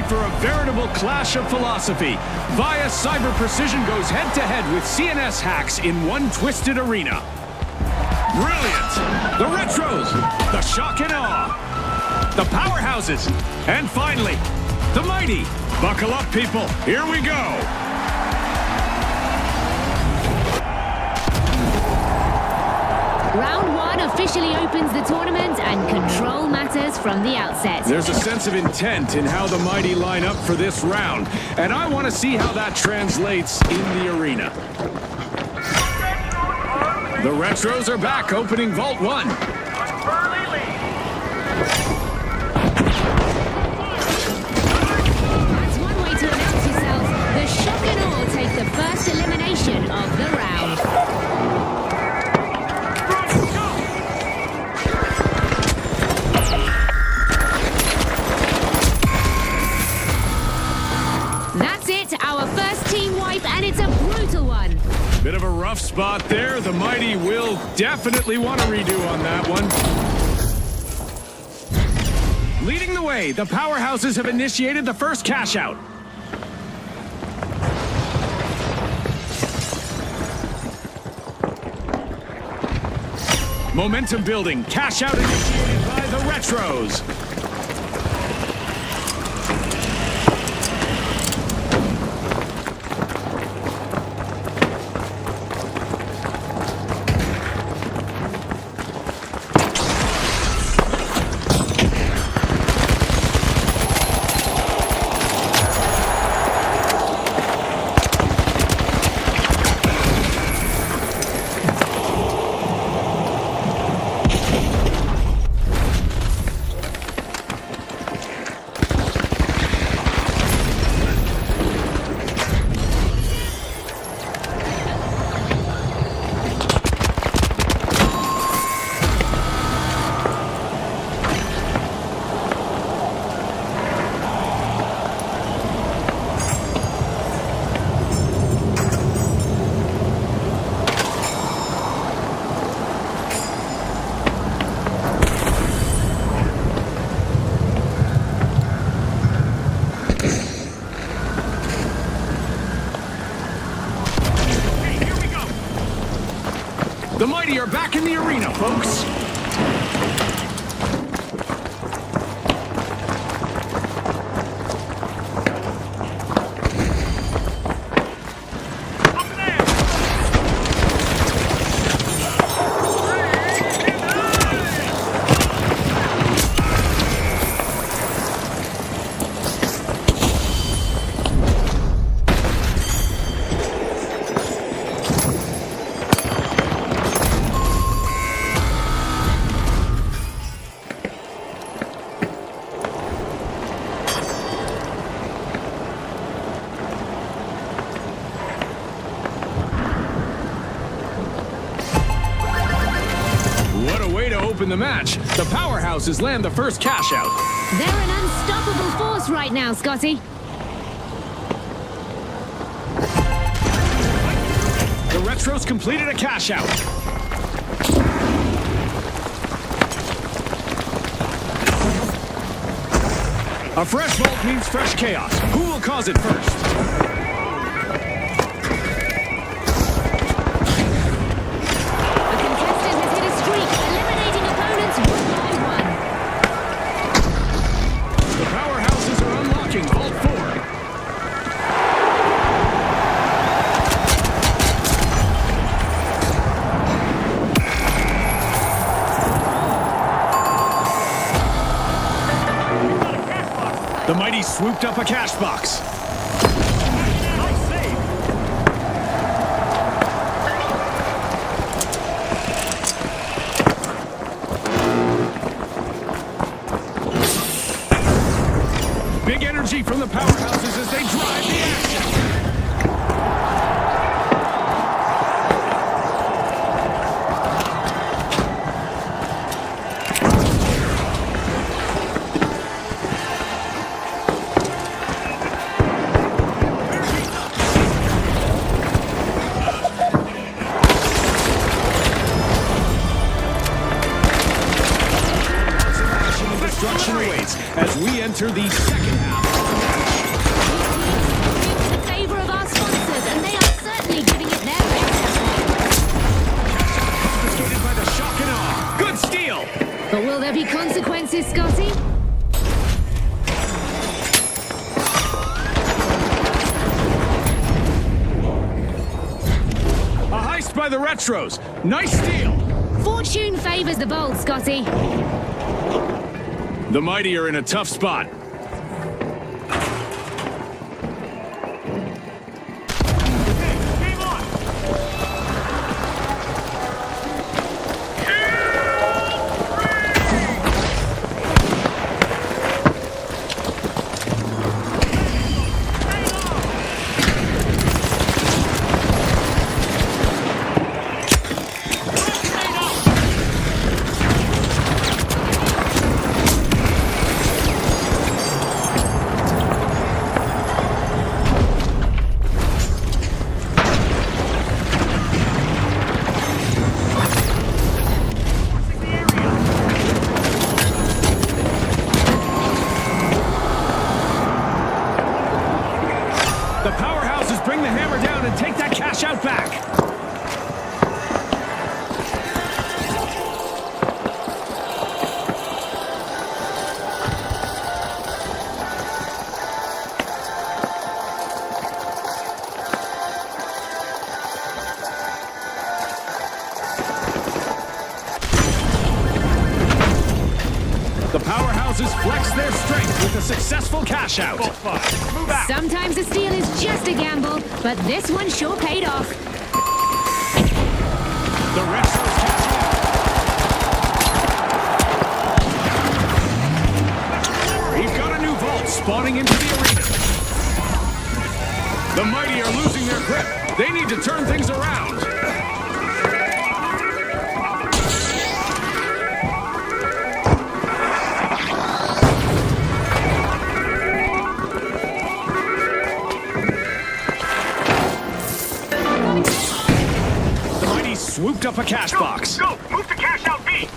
for a veritable clash of philosophy. VIA Cyber Precision goes head-to-head with CNS Hacks in one twisted arena. Brilliant! The Retros, the Shock and Awe, the Powerhouses, and finally, the Mighty. Buckle up, people. Here we go. Round one officially opens the tournament and control matters from the outset. There's a sense of intent in how the Mighty line up for this round, and I want to see how that translates in the arena. The Retros are back, opening Vault 1. Early lead. That's one way to announce yourself. The Shock and Awe take the first elimination of the round. That's it, our first team wipe, and it's a brutal one. Bit of a rough spot there. The Mighty will definitely want to redo on that one. Leading the way, the Powerhouses have initiated the first cash out. Momentum building. Cash out initiated by the Retros. The Mighty are back in the arena, folks. Open the match. The Powerhouses land the first cash out. They're an unstoppable force right now, Scotty. The Retros completed a cash out. A fresh vault means fresh chaos. Who will cause it first? The Mighty swooped up a cash box. Nice save. Big energy from the Powerhouses as they drive the action. Destruction awaits as we enter the second half. But will there be consequences, Scotty? A heist by the Retros. Nice steal. Fortune favors the bold, Scotty. The Mighty are in a tough spot. Game on! The powerhouses bring the hammer down and take that cash out back. The powerhouses flex their strength with a successful cash out. Move out! Sometimes a steal is just a gamble, but this one sure paid off. The Retros cash out. We've got a new vault spawning into the arena. The Mighty are losing their grip. They need to turn things around. The Mighty swooped up a cash box. Go! Move to cash out B!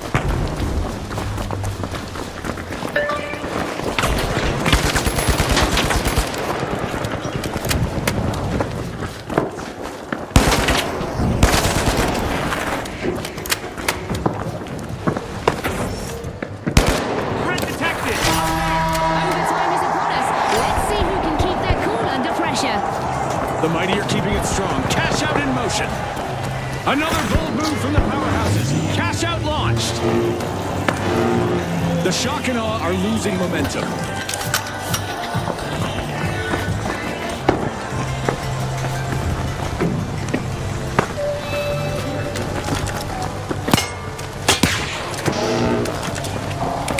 Threat detected! Overtime is upon us. Let's see who can keep their cool under pressure. The Mighty are keeping it strong. Cash out in motion. Another bold move from the powerhouses. Cash out launched. The Shock and Awe are losing momentum.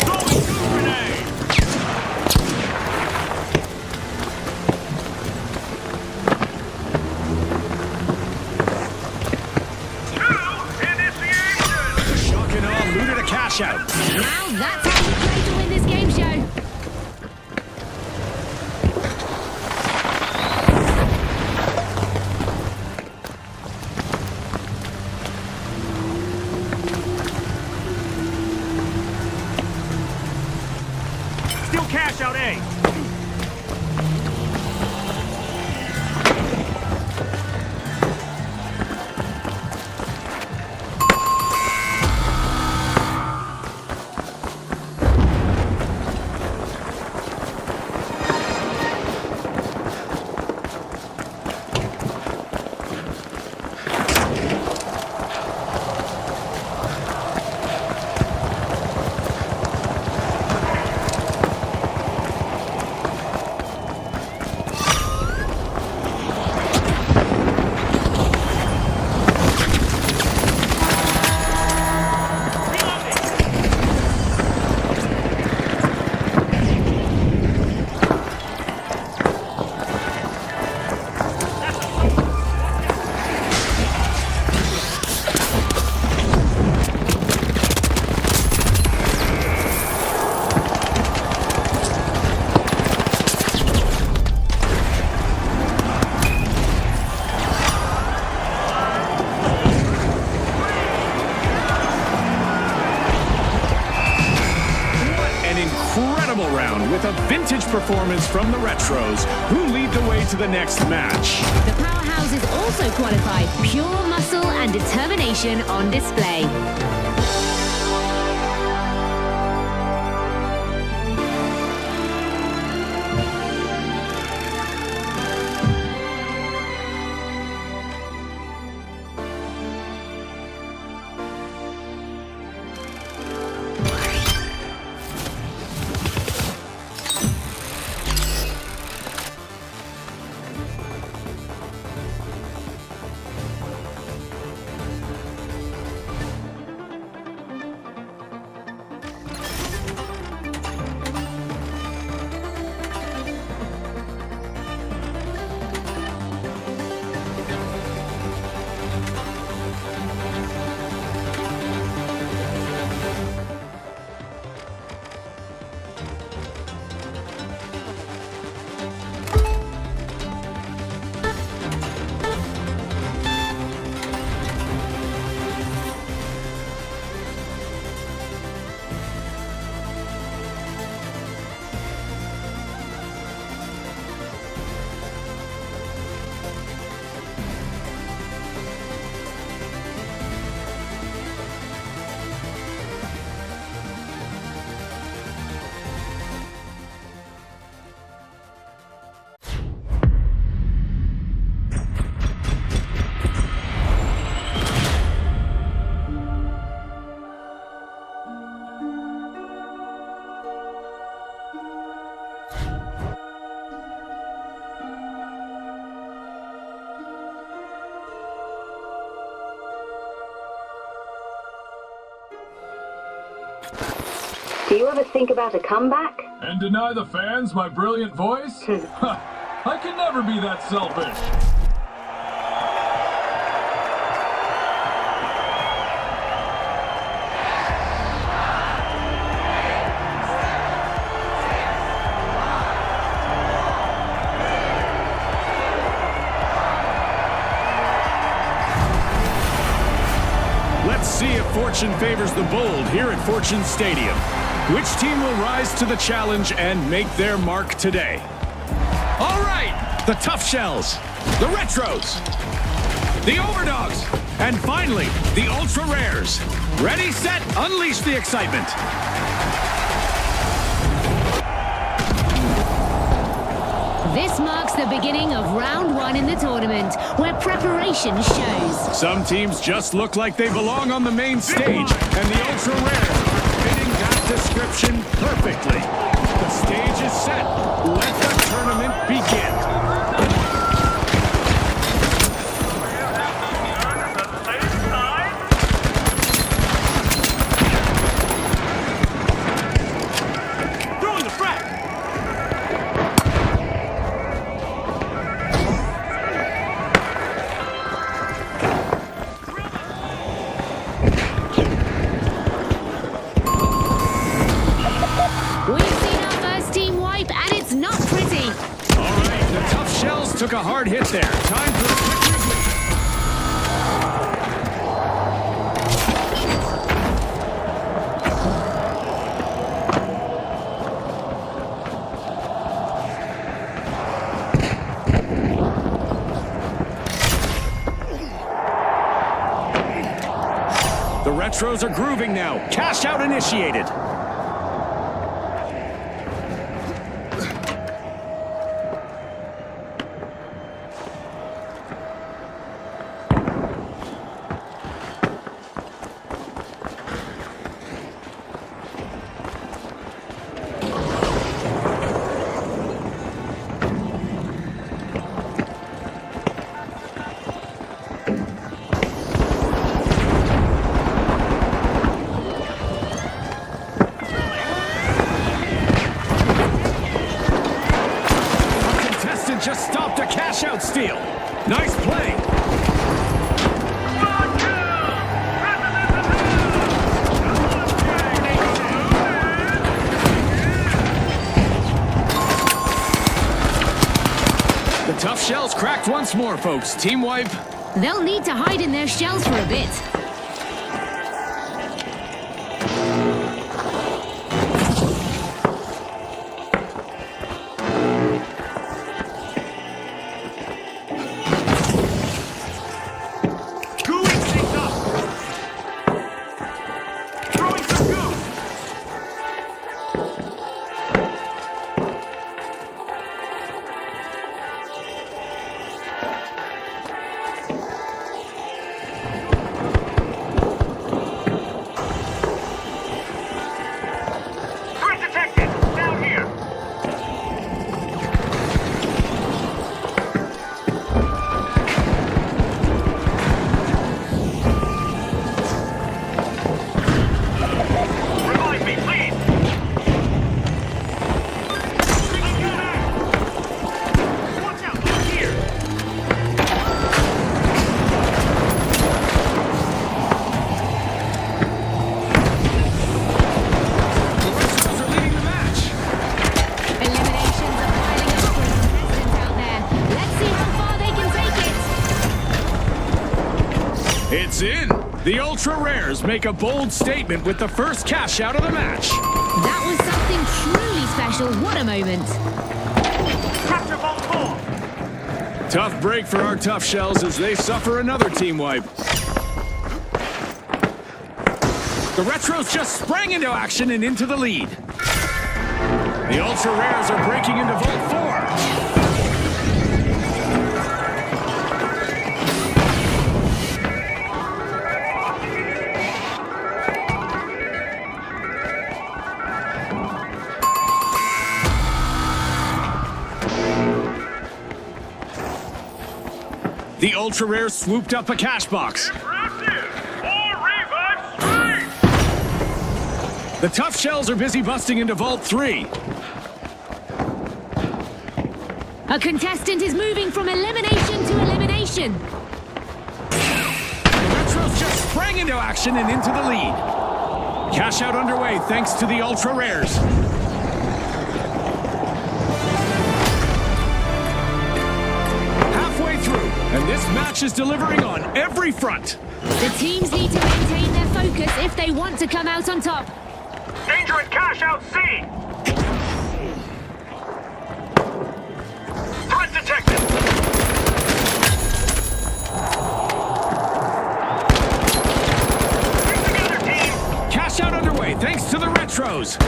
Throwing two grenade! Two initiation! The Shock and Awe looted a cash out. Now that's how you play to win this game show. Still cash out A! with a vintage performance from the Retros, who lead the way to the next match. The powerhouses also qualified pure muscle and determination on display. Do you ever think about a comeback? And deny the fans my brilliant voice? I can never be that selfish. Let's see if fortune favors the bold here at Fortune Stadium. Which team will rise to the challenge and make their mark today? All right, the Tough Shells, the Retros, the Overdogs, and finally, the Ultra Rares. Ready, set, unleash the excitement. This marks the beginning of round one in the tournament, where preparation shows. Some teams just look like they belong on the main stage, and the Ultra Rares are fitting that description perfectly. The stage is set. Let the tournament begin. At the same time. Throwing the frag. We've seen our first team wipe, and it's not pretty. All right, the Tough Shells took a hard hit there. Time for a quick review. The Retros are grooving now. Cash out initiated. Contestant just stopped a cash out steal. Nice play. The Tough Shells cracked once more, folks. Team wipe. They'll need to hide in their shells for a bit. Gooey things up. Throwing some goo. Three detected. Down here. Revive me, please. Watch out, look here. The Retros are leading the match. Eliminations are piling up for contestants out there. Let's see how far they can take it. It's in. The Ultra Rares make a bold statement with the first cash out of the match. That was something truly special. What a moment. Capture Vault 4. Tough break for our Tough Shells as they suffer another team wipe. The Retros just sprang into action and into the lead. The Ultra Rares are breaking into Vault 4. The Ultra Rares swooped up a cash box. Impressive. More revive streak. The Tough Shells are busy busting into Vault 3. A contestant is moving from elimination to elimination. The Retros just sprang into action and into the lead. Cash out underway thanks to the Ultra Rares. Halfway through, and this match is delivering on every front. The teams need to maintain their focus if they want to come out on top. Danger at cash out C. Threat detected. Get together, team. Cash out underway thanks to the Retros.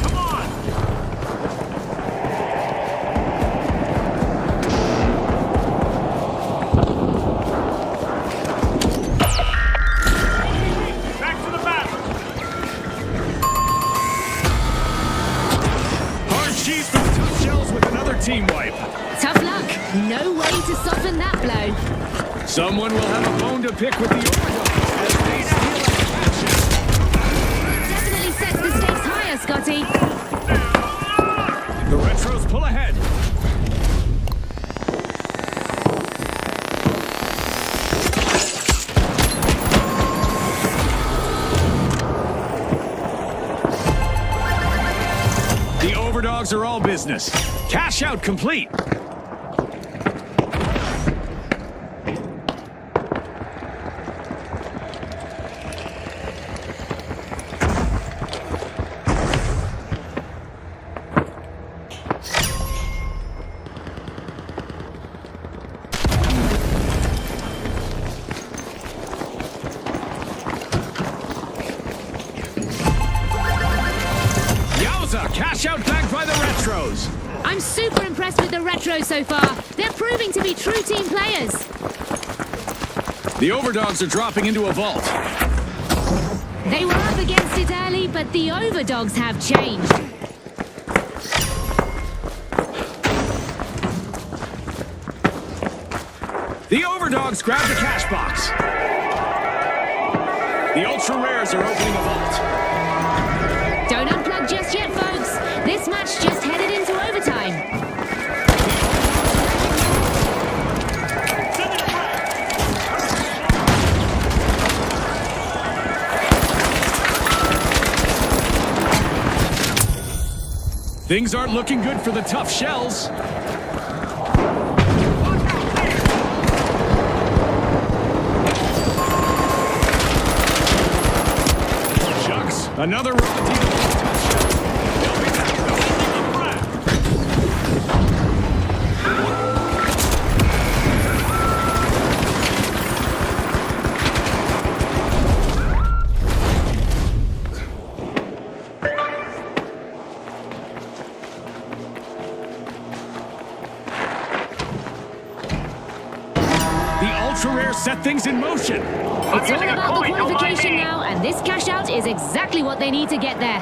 Come on. Back to the battle. Hard cheese for the Tough Shells with another team wipe. Tough luck. No way to soften that blow. Someone will have a bone to pick with the Overdogs as they steal action. Definitely sets the stakes higher, Scotty. The Retros pull ahead. The Overdogs are all business. Cash out complete. Yowza! Cash out bagged by the Retros. I'm super impressed with the Retros so far. They're proving to be true team players. The Overdogs are dropping into a vault. They were up against it early, but the Overdogs have changed. The Overdogs grab the cash box. The Ultra Rares are opening a vault. Don't unplug just yet, folks. This match just headed into overtime. Things aren't looking good for the Tough Shells. Shucks, another raw deal. They'll be back though. The Ultra Rare set things in motion. It's all about the qualification now, and this cash out is exactly what they need to get there.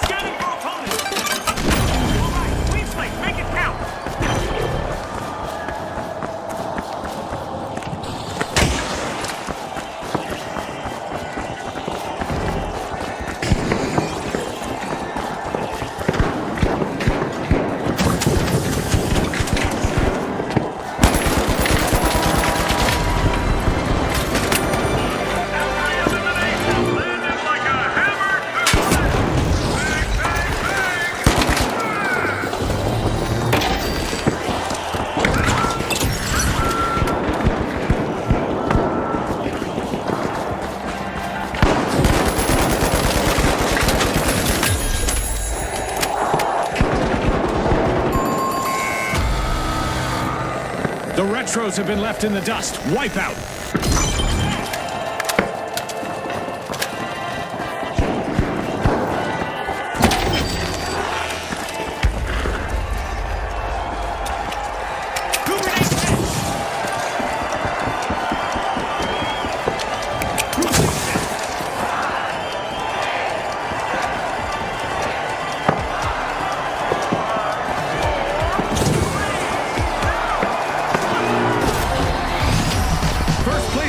Scanning for opponent. All right, clean slate. Make it count. The retros have been left in the dust. Wipeout.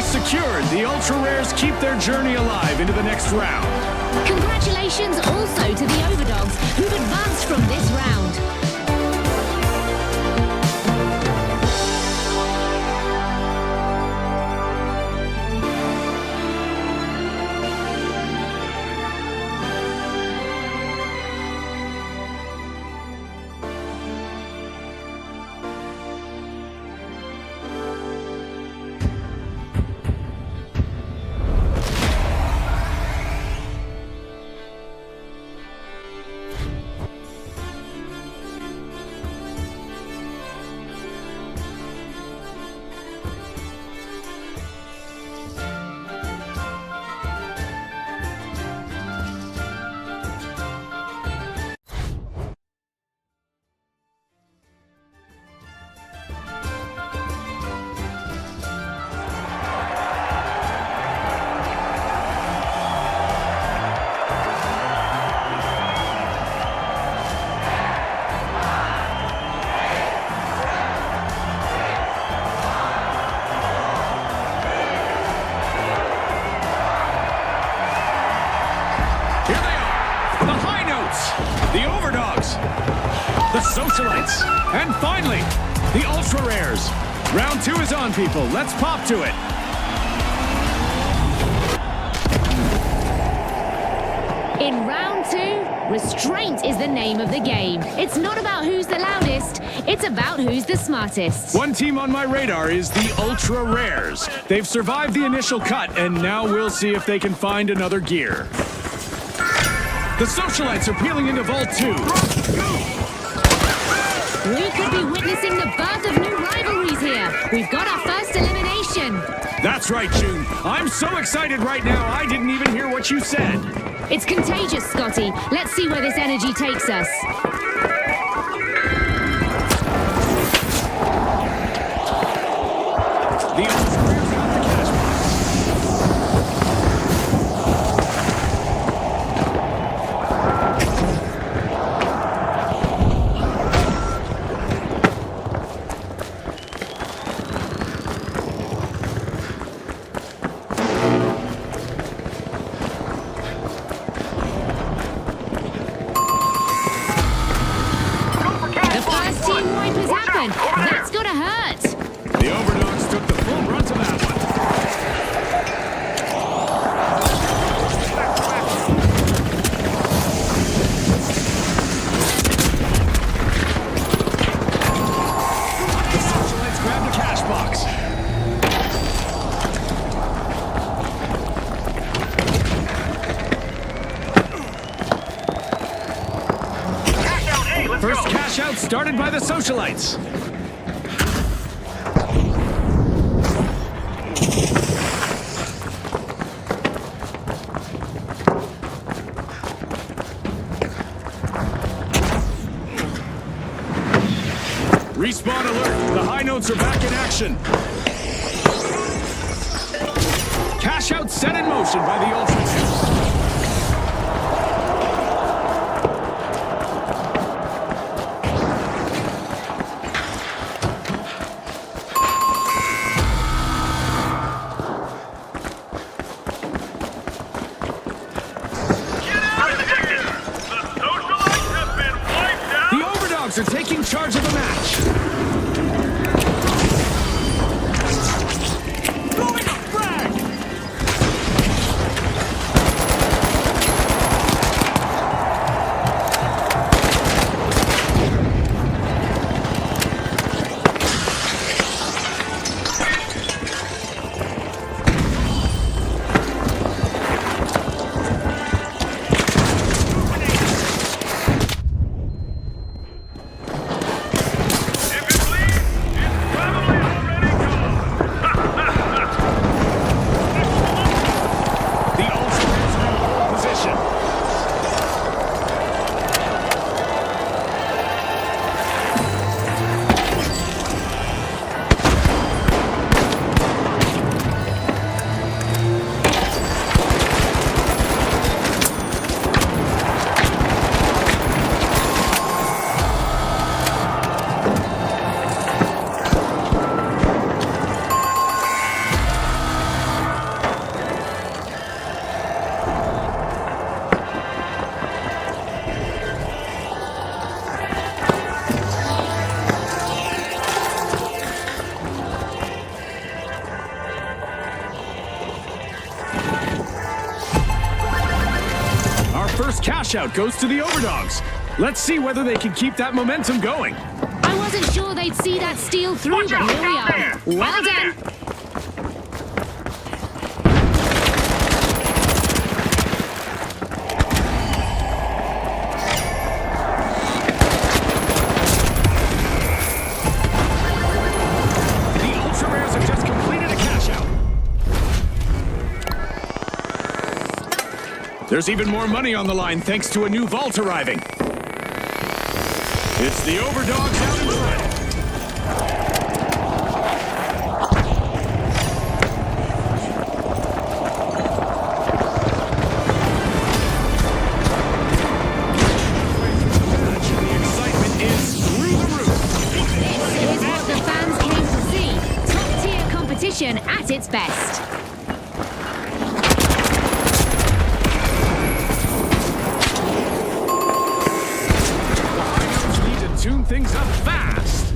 Secured, the Ultra Rares keep their journey alive into the next round. Congratulations also to the Overdogs, who've advanced from this round. The Overdogs, the Socialites, and finally, the Ultra Rares. Round 2 is on, people. Let's pop to it. In round 2, restraint is the name of the game. It's not about who's the loudest, it's about who's the smartest. One team on my radar is the Ultra Rares. They've survived the initial cut, and now we'll see if they can find another gear. The Socialites are peeling into Vault 2. We could be witnessing the birth of new rivalries here. We've got our first elimination. That's right, June. I'm so excited right now, I didn't even hear what you said. It's contagious, Scotty. Let's see where this energy takes us. The Ultra Rares got the cash box. That's gotta hurt. The Overdogs took the full brunt of that one. The Socialites grabbed the cash box. Cash out, hey, let's First go. cash out started by the Socialites. Respawn alert! The high notes are back in action. Cash out set in motion by the Ultras. Are taking charge of the match. Throwing a frag! If it bleeds, cash out goes to the Overdogs. Let's see whether they can keep that momentum going. I wasn't sure they'd see that steal through, Watch but out, here we down there. are. Well Over there. done. The Ultra Rares have just completed a cash out. There's even more money on the line thanks to a new vault arriving. It's the Overdogs out in front. The excitement is through the roof. This is what the fans came to see. Top-tier competition at its best. Need to tune things up fast.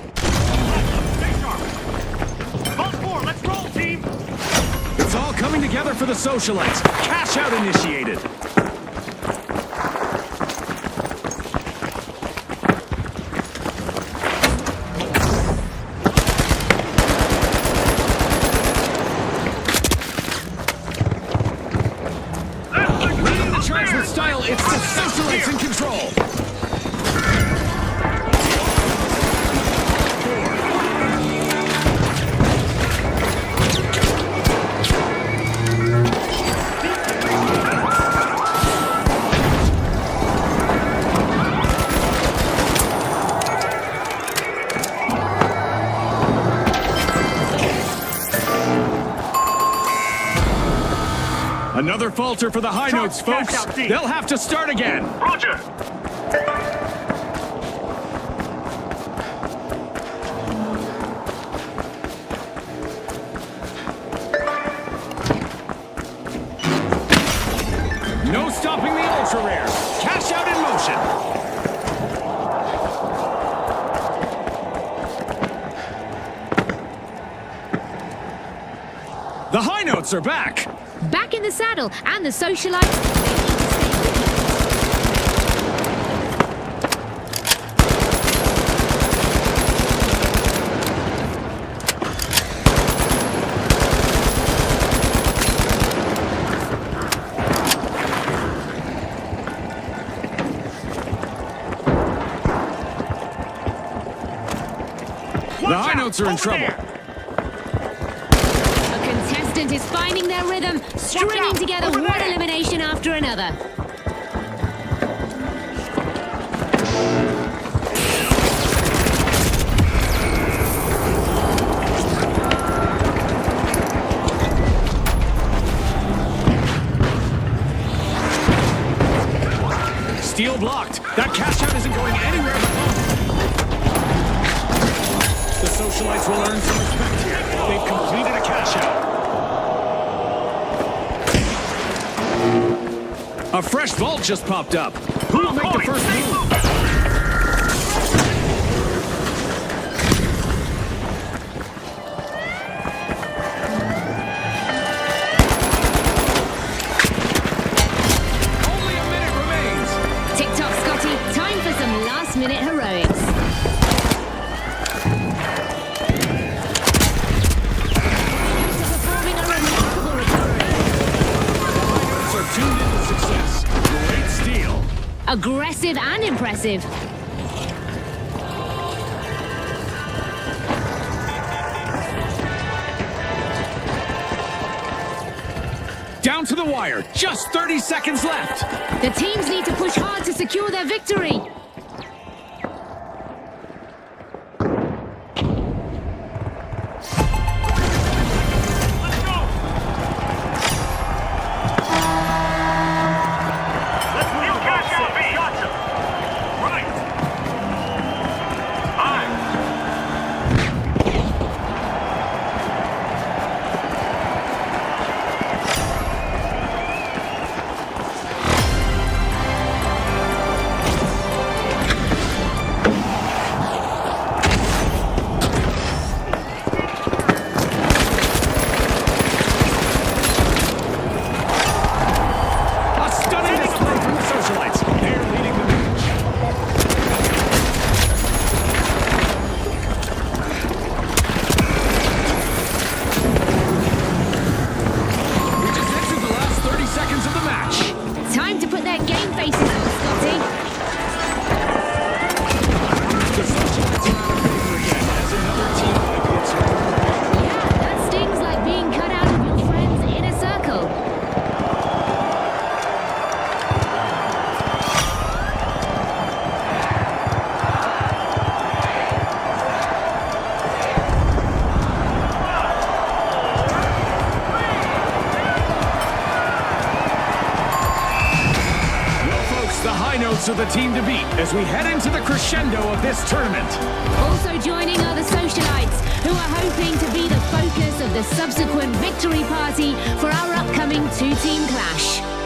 Stay sharp. Vault 4, let's roll, team. It's all coming together for the Socialites. Cash out initiated. Leading the charge with style, it's the Socialites in control. Another falter for the high notes, Cash folks. out, team. They'll have to start again. Roger. No stopping the Ultra Rares. Cash out in motion. The high notes are back. Back in the saddle, and the Socialites... The high notes are in trouble. A contestant is finding their rhythm, stringing out, together over one there. elimination after another. Steel blocked. That cash out isn't going anywhere but home. The Socialites will earn some respect here. They've completed a cash out. A fresh vault just popped up. Who'll make the first move? Only a minute remains. Tick-tock, Scotty. Time for some last-minute heroics. Performing a remarkable recovery. Pirates are tuned into success. Great steal. Aggressive and impressive. Down to the wire. Just 30 seconds left. The teams need to push hard to secure their victory. Let's go. Let's wheel cash the team to beat as we head into the crescendo of this tournament. Also joining are the socialites, who are hoping to be the focus of the subsequent victory party for our upcoming two-team clash.